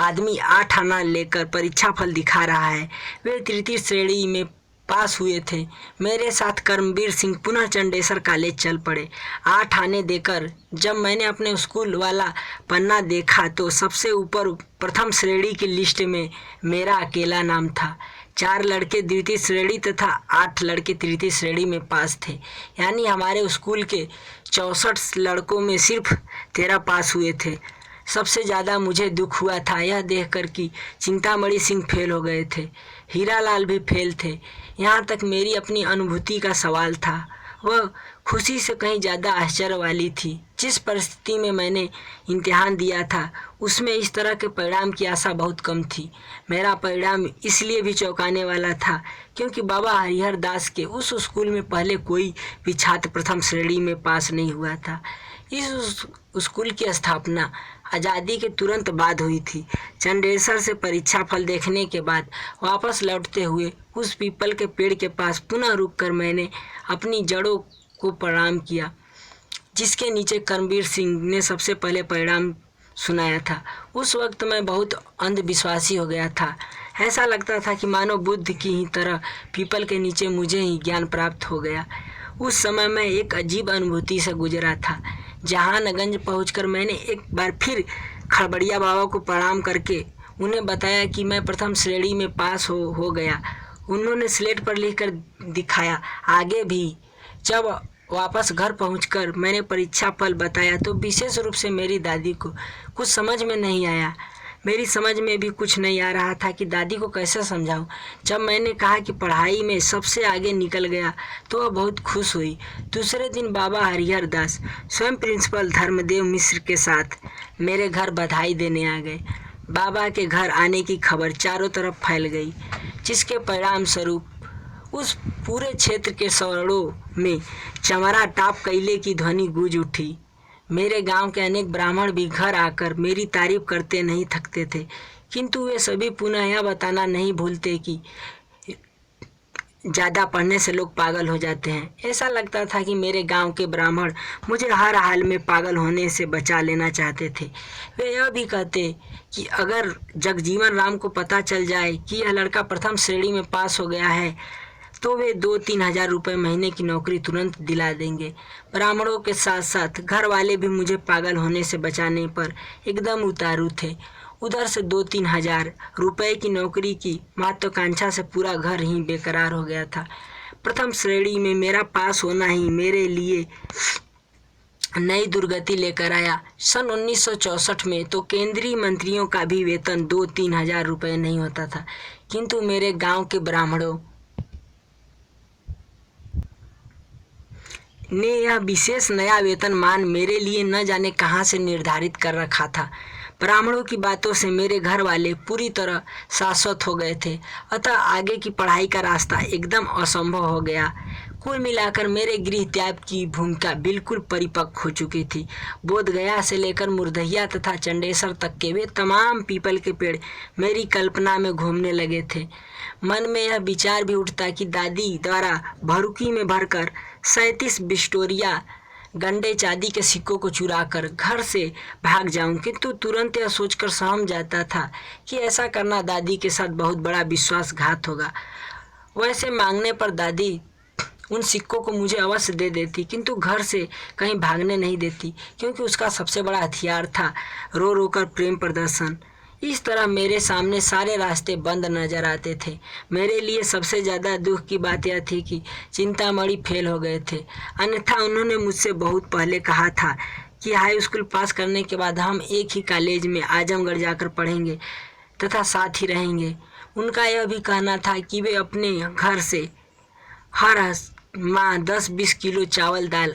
Speaker 1: आदमी 8 आना लेकर परीक्षा फल दिखा रहा है। वे तृतीय श्रेणी में पास हुए थे। मेरे साथ कर्मवीर सिंह पुनः चंडेसर कॉलेज चल पड़े। 8 आने देकर जब मैंने अपने स्कूल वाला पन्ना देखा तो सबसे ऊपर प्रथम श्रेणी की लिस्ट में मेरा अकेला नाम था। 4 लड़के द्वितीय श्रेणी तथा 8 लड़के तृतीय श्रेणी में पास थे। यानी हमारे स्कूल के 64 लड़कों में सिर्फ 13 पास हुए थे। सबसे ज़्यादा मुझे दुख हुआ था यह देखकर कि चिंतामणि सिंह फेल हो गए थे। हीरालाल भी फेल थे। यहाँ तक मेरी अपनी अनुभूति का सवाल था। वह खुशी से कहीं ज़्यादा आश्चर्य वाली थी। जिस परिस्थिति में मैंने इम्तिहान दिया था उसमें इस तरह के परिणाम की आशा बहुत कम थी। मेरा परिणाम इसलिए भी चौंकाने वाला था क्योंकि बाबा हरिहर दास के उस स्कूल में पहले कोई भी छात्र प्रथम श्रेणी में पास नहीं हुआ था। इस स्कूल की स्थापना आज़ादी के तुरंत बाद हुई थी। चंडेसर से परीक्षा फल देखने के बाद वापस लौटते हुए उस पीपल के पेड़ के पास पुनः रुककर मैंने अपनी जड़ों को प्रणाम किया, जिसके नीचे कर्मवीर सिंह ने सबसे पहले परिणाम सुनाया था। उस वक्त मैं बहुत अंधविश्वासी हो गया था। ऐसा लगता था कि मानो बुद्ध की ही तरह पीपल के नीचे मुझे ही ज्ञान प्राप्त हो गया। उस समय मैं एक अजीब अनुभूति से गुजरा था। जहानगंज पहुंचकर मैंने एक बार फिर खड़बड़िया बाबा को प्रणाम करके उन्हें बताया कि मैं प्रथम श्रेणी में पास हो गया। उन्होंने स्लेट पर लिखकर दिखाया। आगे भी जब वापस घर पहुंचकर मैंने परीक्षा फल बताया तो विशेष रूप से मेरी दादी को कुछ समझ में नहीं आया। मेरी समझ में भी कुछ नहीं आ रहा था कि दादी को कैसे समझाऊं। जब मैंने कहा कि पढ़ाई में सबसे आगे निकल गया तो वह बहुत खुश हुई। दूसरे दिन बाबा हरिहर दास स्वयं प्रिंसिपल धर्मदेव मिश्र के साथ मेरे घर बधाई देने आ गए। बाबा के घर आने की खबर चारों तरफ फैल गई, जिसके परिणाम स्वरूप उस पूरे क्षेत्र के शहरों में चमरा टाप कैले की ध्वनि गूंज उठी। मेरे गांव के अनेक ब्राह्मण भी घर आकर मेरी तारीफ करते नहीं थकते थे, किंतु वे सभी पुनः यह बताना नहीं भूलते कि ज़्यादा पढ़ने से लोग पागल हो जाते हैं। ऐसा लगता था कि मेरे गांव के ब्राह्मण मुझे हर हाल में पागल होने से बचा लेना चाहते थे। वे यह भी कहते कि अगर जगजीवन राम को पता चल जाए कि यह लड़का प्रथम श्रेणी में पास हो गया है तो वे 2-3 हज़ार रुपये महीने की नौकरी तुरंत दिला देंगे। ब्राह्मणों के साथ साथ घर वाले भी मुझे पागल होने से बचाने पर एकदम उतारू थे। उधर से 2-3 हज़ार रुपये की नौकरी की महत्वाकांक्षा से पूरा घर ही बेकरार हो गया था। प्रथम श्रेणी में मेरा पास होना ही मेरे लिए नई दुर्गति लेकर आया। सन 1964 में तो केंद्रीय मंत्रियों का भी वेतन 2-3 हज़ार रुपये नहीं होता था, किंतु मेरे गांव के ब्राह्मणों ने यह विशेष नया वेतनमान मेरे लिए न जाने कहां से निर्धारित कर रखा था। ब्राह्मणों की बातों से मेरे घर वाले पूरी तरह शाश्वत हो गए थे, अतः आगे की पढ़ाई का रास्ता एकदम असंभव हो गया। कुल मिलाकर मेरे गृह त्याग की भूमिका बिल्कुल परिपक्व हो चुकी थी। बोधगया से लेकर मुर्दहिया तथा चंडेसर तक के वे तमाम पीपल के पेड़ मेरी कल्पना में घूमने लगे थे। मन में यह विचार भी उठता कि दादी द्वारा भरुकी में भरकर 37 विक्टोरिया गंडे चांदी के सिक्कों को चुराकर घर से भाग जाऊं, किंतु तुरंत यह सोचकर सहम जाता था कि ऐसा करना दादी के साथ बहुत बड़ा विश्वासघात होगा। वैसे मांगने पर दादी उन सिक्कों को मुझे अवश्य दे देती, किंतु घर से कहीं भागने नहीं देती, क्योंकि उसका सबसे बड़ा हथियार था रो रो कर प्रेम प्रदर्शन। इस तरह मेरे सामने सारे रास्ते बंद नजर आते थे। मेरे लिए सबसे ज़्यादा दुख की बात यह थी कि चिंतामणि फेल हो गए थे, अन्यथा उन्होंने मुझसे बहुत पहले कहा था कि हाई स्कूल पास करने के बाद हम एक ही कॉलेज में आजमगढ़ जाकर पढ़ेंगे तथा साथ ही रहेंगे। उनका यह भी कहना था कि वे अपने घर से हर माह 10-20 किलो चावल दाल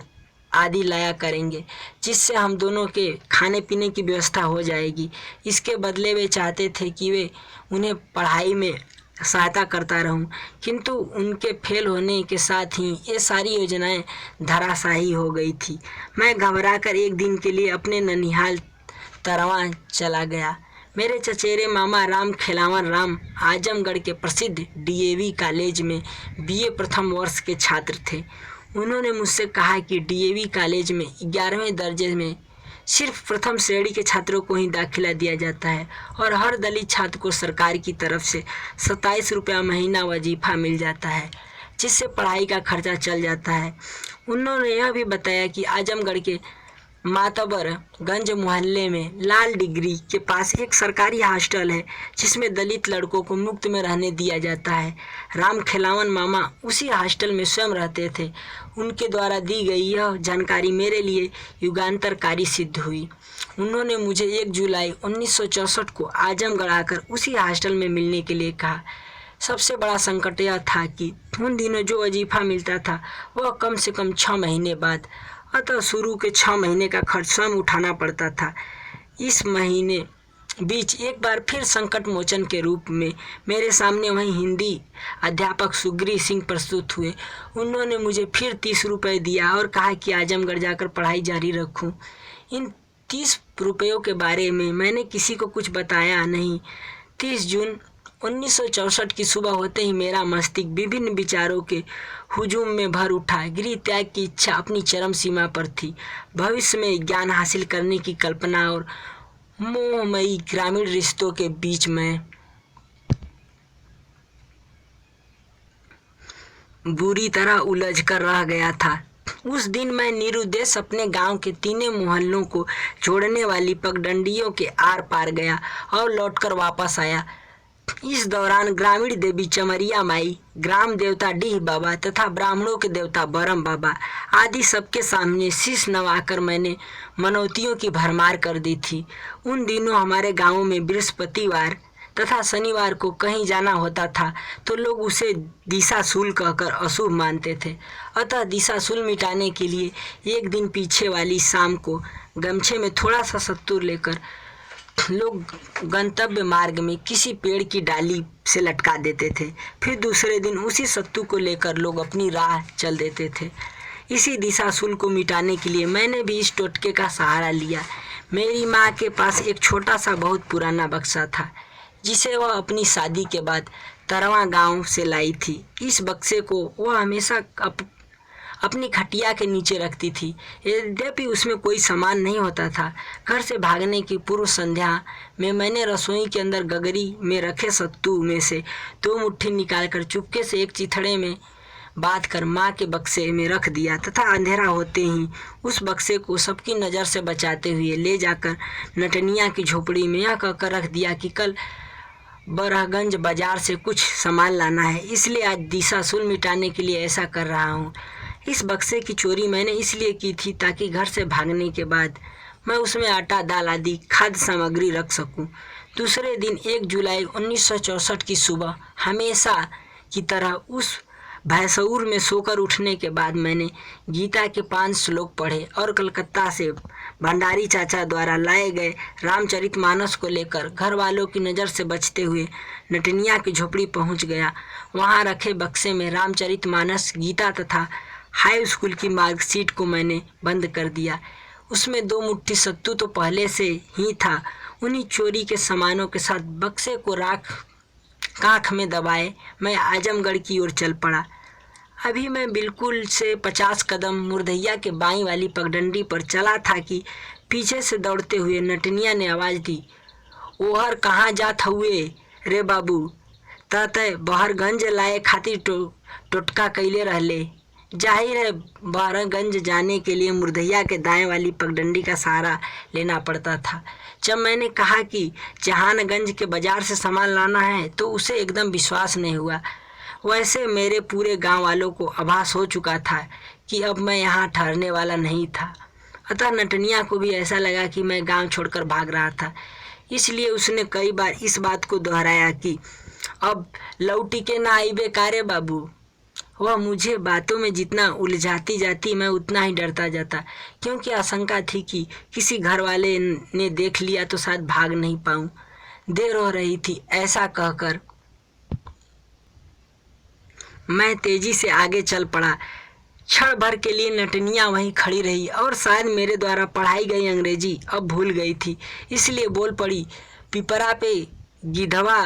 Speaker 1: आदि लाया करेंगे, जिससे हम दोनों के खाने पीने की व्यवस्था हो जाएगी। इसके बदले वे चाहते थे कि वे उन्हें पढ़ाई में सहायता करता रहूं, किंतु उनके फेल होने के साथ ही ये सारी योजनाएं धराशायी हो गई थी। मैं घबराकर एक दिन के लिए अपने ननिहाल तरवा चला गया। मेरे चचेरे मामा राम खेलावन राम आजमगढ़ के प्रसिद्ध डीएवी कॉलेज में बीए प्रथम वर्ष के छात्र थे। उन्होंने मुझसे कहा कि डीएवी कॉलेज में 11वें दर्जे में सिर्फ प्रथम श्रेणी के छात्रों को ही दाखिला दिया जाता है और हर दलित छात्र को सरकार की तरफ से 27 रुपया महीना वजीफा मिल जाता है, जिससे पढ़ाई का खर्चा चल जाता है। उन्होंने यह भी बताया कि आजमगढ़ के मातबरगंज मोहल्ले में लाल डिग्री के पास एक सरकारी हॉस्टल है, जिसमें दलित लड़कों को मुफ्त में रहने दिया जाता है। राम खेलावन मामा उसी हॉस्टल में स्वयं रहते थे। उनके द्वारा दी गई यह जानकारी मेरे लिए युगांतरकारी सिद्ध हुई। उन्होंने मुझे 1 जुलाई 1964 को आजमगढ़ आकर उसी हॉस्टल में मिलने के लिए कहा। सबसे बड़ा संकट यह था कि उन दिनों जो वजीफा मिलता था वह कम से कम 6 महीने बाद, अतः शुरू के 6 महीने का खर्च स्वयं उठाना पड़ता था। इस महीने बीच एक बार फिर संकट मोचन के रूप में मेरे सामने वही हिंदी अध्यापक सुग्री सिंह प्रस्तुत हुए। उन्होंने मुझे फिर 30 रुपये दिया और कहा कि आजमगढ़ जाकर पढ़ाई जारी रखूं। इन 30 रुपयों के बारे में मैंने किसी को कुछ बताया नहीं। 30 जून 1964 की सुबह होते ही मेरा मस्तिष्क विभिन्न विचारों के हुजूम में भर उठा। गृह त्याग की इच्छा अपनी चरम सीमा पर थी। भविष्य में ज्ञान हासिल करने की कल्पना और मोहमयी ग्रामीण रिश्तों के बीच में बुरी तरह उलझ कर रह गया था। उस दिन मैं निरुद्देश अपने गांव के तीनों मोहल्लों को जोड़ने वाली पगडंडियों के आर पार गया और लौटकर वापस आया। इस दौरान ग्रामीण देवी चमरिया माई, ग्राम देवता डीह बाबा तथा ब्राह्मणों के देवता बरम बाबा आदि सबके सामने शीश नवाकर मैंने मनौतियों की भरमार कर दी थी। उन दिनों हमारे गांव में बृहस्पतिवार तथा शनिवार को कहीं जाना होता था तो लोग उसे दिशाशूल कहकर अशुभ मानते थे। अतः दिशाशूल मिटाने के लिए एक दिन पीछे वाली शाम को गमछे में थोड़ा सा सत्तू लेकर लोग गंतव्य मार्ग में किसी पेड़ की डाली से लटका देते थे। फिर दूसरे दिन उसी सत्तू को लेकर लोग अपनी राह चल देते थे। इसी दिशाशूल को मिटाने के लिए मैंने भी इस टोटके का सहारा लिया। मेरी माँ के पास एक छोटा सा बहुत पुराना बक्सा था जिसे वह अपनी शादी के बाद तरवा गांव से लाई थी। इस बक्से को वह हमेशा अपनी खटिया के नीचे रखती थी। यद्यपि उसमें कोई सामान नहीं होता था। घर से भागने की पूर्व संध्या में मैंने रसोई के अंदर गगरी में रखे सत्तू में से 2 मुट्ठी निकालकर चुपके से एक चिथड़े में बांध कर माँ के बक्से में रख दिया तथा अंधेरा होते ही उस बक्से को सबकी नज़र से बचाते हुए ले जाकर नटनिया की झोपड़ी में यह कहकर रख दिया कि कल बरहगंज बाजार से कुछ सामान लाना है, इसलिए आज दिशाशूल मिटाने के लिए ऐसा कर रहा हूँ। इस बक्से की चोरी मैंने इसलिए की थी ताकि घर से भागने के बाद मैं उसमें आटा, दाल आदि खाद्य सामग्री रख सकूं। दूसरे दिन 1 जुलाई 1964 की सुबह हमेशा की तरह उस भैंसऊर में सोकर उठने के बाद मैंने गीता के 5 श्लोक पढ़े और कलकत्ता से भंडारी चाचा द्वारा लाए गए रामचरितमानस को लेकर घर वालों की नज़र से बचते हुए नटनिया की झोपड़ी पहुंच गया। वहां रखे बक्से में रामचरितमानस, गीता तथा हाई स्कूल की मार्कशीट को मैंने बंद कर दिया। उसमें 2 मुट्ठी सत्तू तो पहले से ही था। उन्हीं चोरी के सामानों के साथ बक्से को काख में दबाए मैं आजमगढ़ की ओर चल पड़ा। अभी मैं बिल्कुल से 50 कदम मुर्दैया के बाईं वाली पगडंडी पर चला था कि पीछे से दौड़ते हुए नटनिया ने आवाज़ दी, ओहर कहाँ जात हुए रे बाबू, तय बहरगंज लाए खातिर टोटका कैले रहले। जाहिर है बहरगंज जाने के लिए मुर्दैया के दाएं वाली पगडंडी का सहारा लेना पड़ता था। जब मैंने कहा कि जहानगंज के बाजार से सामान लाना है तो उसे एकदम विश्वास नहीं हुआ। वैसे मेरे पूरे गांव वालों को आभास हो चुका था कि अब मैं यहाँ ठहरने वाला नहीं था। अतः नटनिया को भी ऐसा लगा कि मैं गांव छोड़कर भाग रहा था। इसलिए उसने कई बार इस बात को दोहराया कि अब लौटी के ना आइबे कारे बाबू। वह मुझे बातों में जितना उलझाती जाती मैं उतना ही डरता जाता, क्योंकि आशंका थी कि किसी घर वाले ने देख लिया तो शायद भाग नहीं पाऊँ। देर हो रही थी। ऐसा कहकर मैं तेजी से आगे चल पड़ा। क्षण भर के लिए नटनिया वहीं खड़ी रही और शायद मेरे द्वारा पढ़ाई गई अंग्रेजी अब भूल गई थी, इसलिए बोल पड़ी, पिपरा पे गिधवा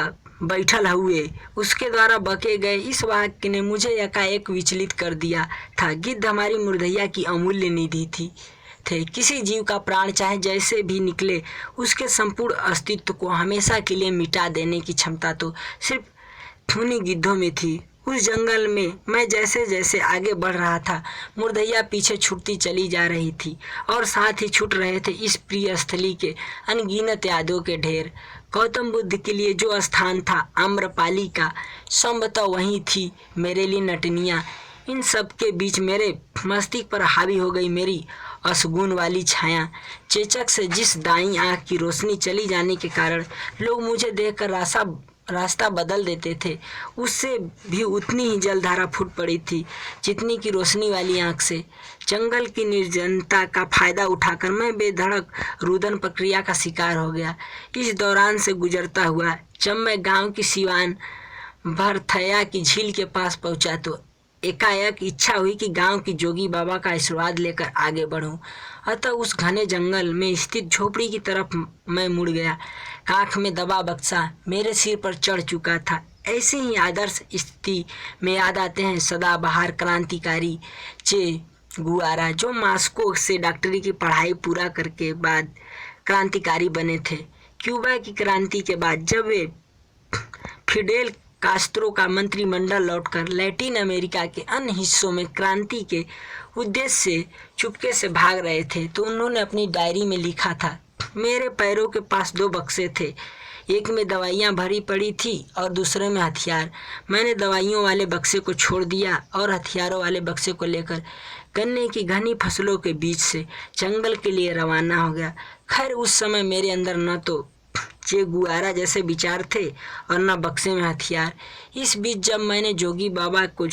Speaker 1: बैठल हुए। उसके द्वारा बके गए इस वाक्य ने मुझे एकाएक विचलित कर दिया था। गिद्ध हमारी मुर्दैया की अमूल्य निधि थे। किसी जीव का प्राण चाहे जैसे भी निकले, उसके संपूर्ण अस्तित्व को हमेशा के लिए मिटा देने की क्षमता तो सिर्फ उन्हीं गिद्धों में थी। उस जंगल में मैं जैसे जैसे आगे बढ़ रहा था, मुर्दैया पीछे छूटती चली जा रही थी और साथ ही छूट रहे थे इस प्रिय स्थली के अनगिनत यादों के ढेर। गौतम बुद्ध के लिए जो स्थान था आम्रपाली का, संभवतः वहीं थी मेरे लिए नटनिया। इन सब के बीच मेरे मस्तिष्क पर हावी हो गई मेरी असगुन वाली छाया। चेचक से जिस दाईं आँख की रोशनी चली जाने के कारण लोग मुझे देखकर रास्ता बदल देते थे, उससे भी उतनी ही जलधारा फूट पड़ी थी जितनी की रोशनी वाली आँख से। जंगल की निर्जनता का फायदा उठाकर मैं बेधड़क रुदन प्रक्रिया का शिकार हो गया। इस दौरान से गुजरता हुआ जब मैं गांव की सिवान भरथया की झील के पास पहुंचा तो एकाएक इच्छा हुई कि गांव की जोगी बाबा का आशीर्वाद लेकर आगे बढ़ूं। अतः उस घने जंगल में स्थित झोपड़ी की तरफ मैं मुड़ गया। काख में दबा बक्सा मेरे सिर पर चढ़ चुका था। ऐसे ही आदर्श स्थिति में याद आते हैं सदाबहार क्रांतिकारी चे गुआरा, जो मास्को से डॉक्टरी की पढ़ाई पूरा करके बाद क्रांतिकारी बने थे। क्यूबा की क्रांति के बाद जब वे फिडेल कास्त्रो का मंत्रिमंडल लौटकर लैटिन अमेरिका के अन्य हिस्सों में क्रांति के उद्देश्य से चुपके से भाग रहे थे तो उन्होंने अपनी डायरी में लिखा था, मेरे पैरों के पास 2 बक्से थे, एक में दवाइयाँ भरी पड़ी थी और दूसरे में हथियार। मैंने दवाइयों वाले बक्से को छोड़ दिया और हथियारों वाले बक्से को लेकर गन्ने की घनी फसलों के बीच से जंगल के लिए रवाना हो गया। खैर उस समय मेरे अंदर न तो चे गुआरा जैसे विचार थे और न बक्से में हथियार। इस बीच जब मैंने जोगी बाबा को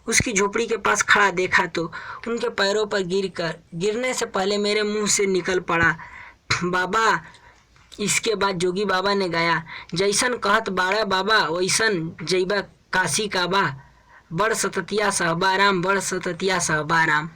Speaker 1: उसकी झोपड़ी के पास खड़ा देखा तो उनके पैरों पर गिरने से पहले मेरे मुंह से निकल पड़ा, बाबा। इसके बाद जोगी बाबा ने गाया, जैसन कहत बाड़ा बाबा वैसन जैबा काशी काबा, बड़ सततिया सहबाराम, बड़ सततिया सहबाराम।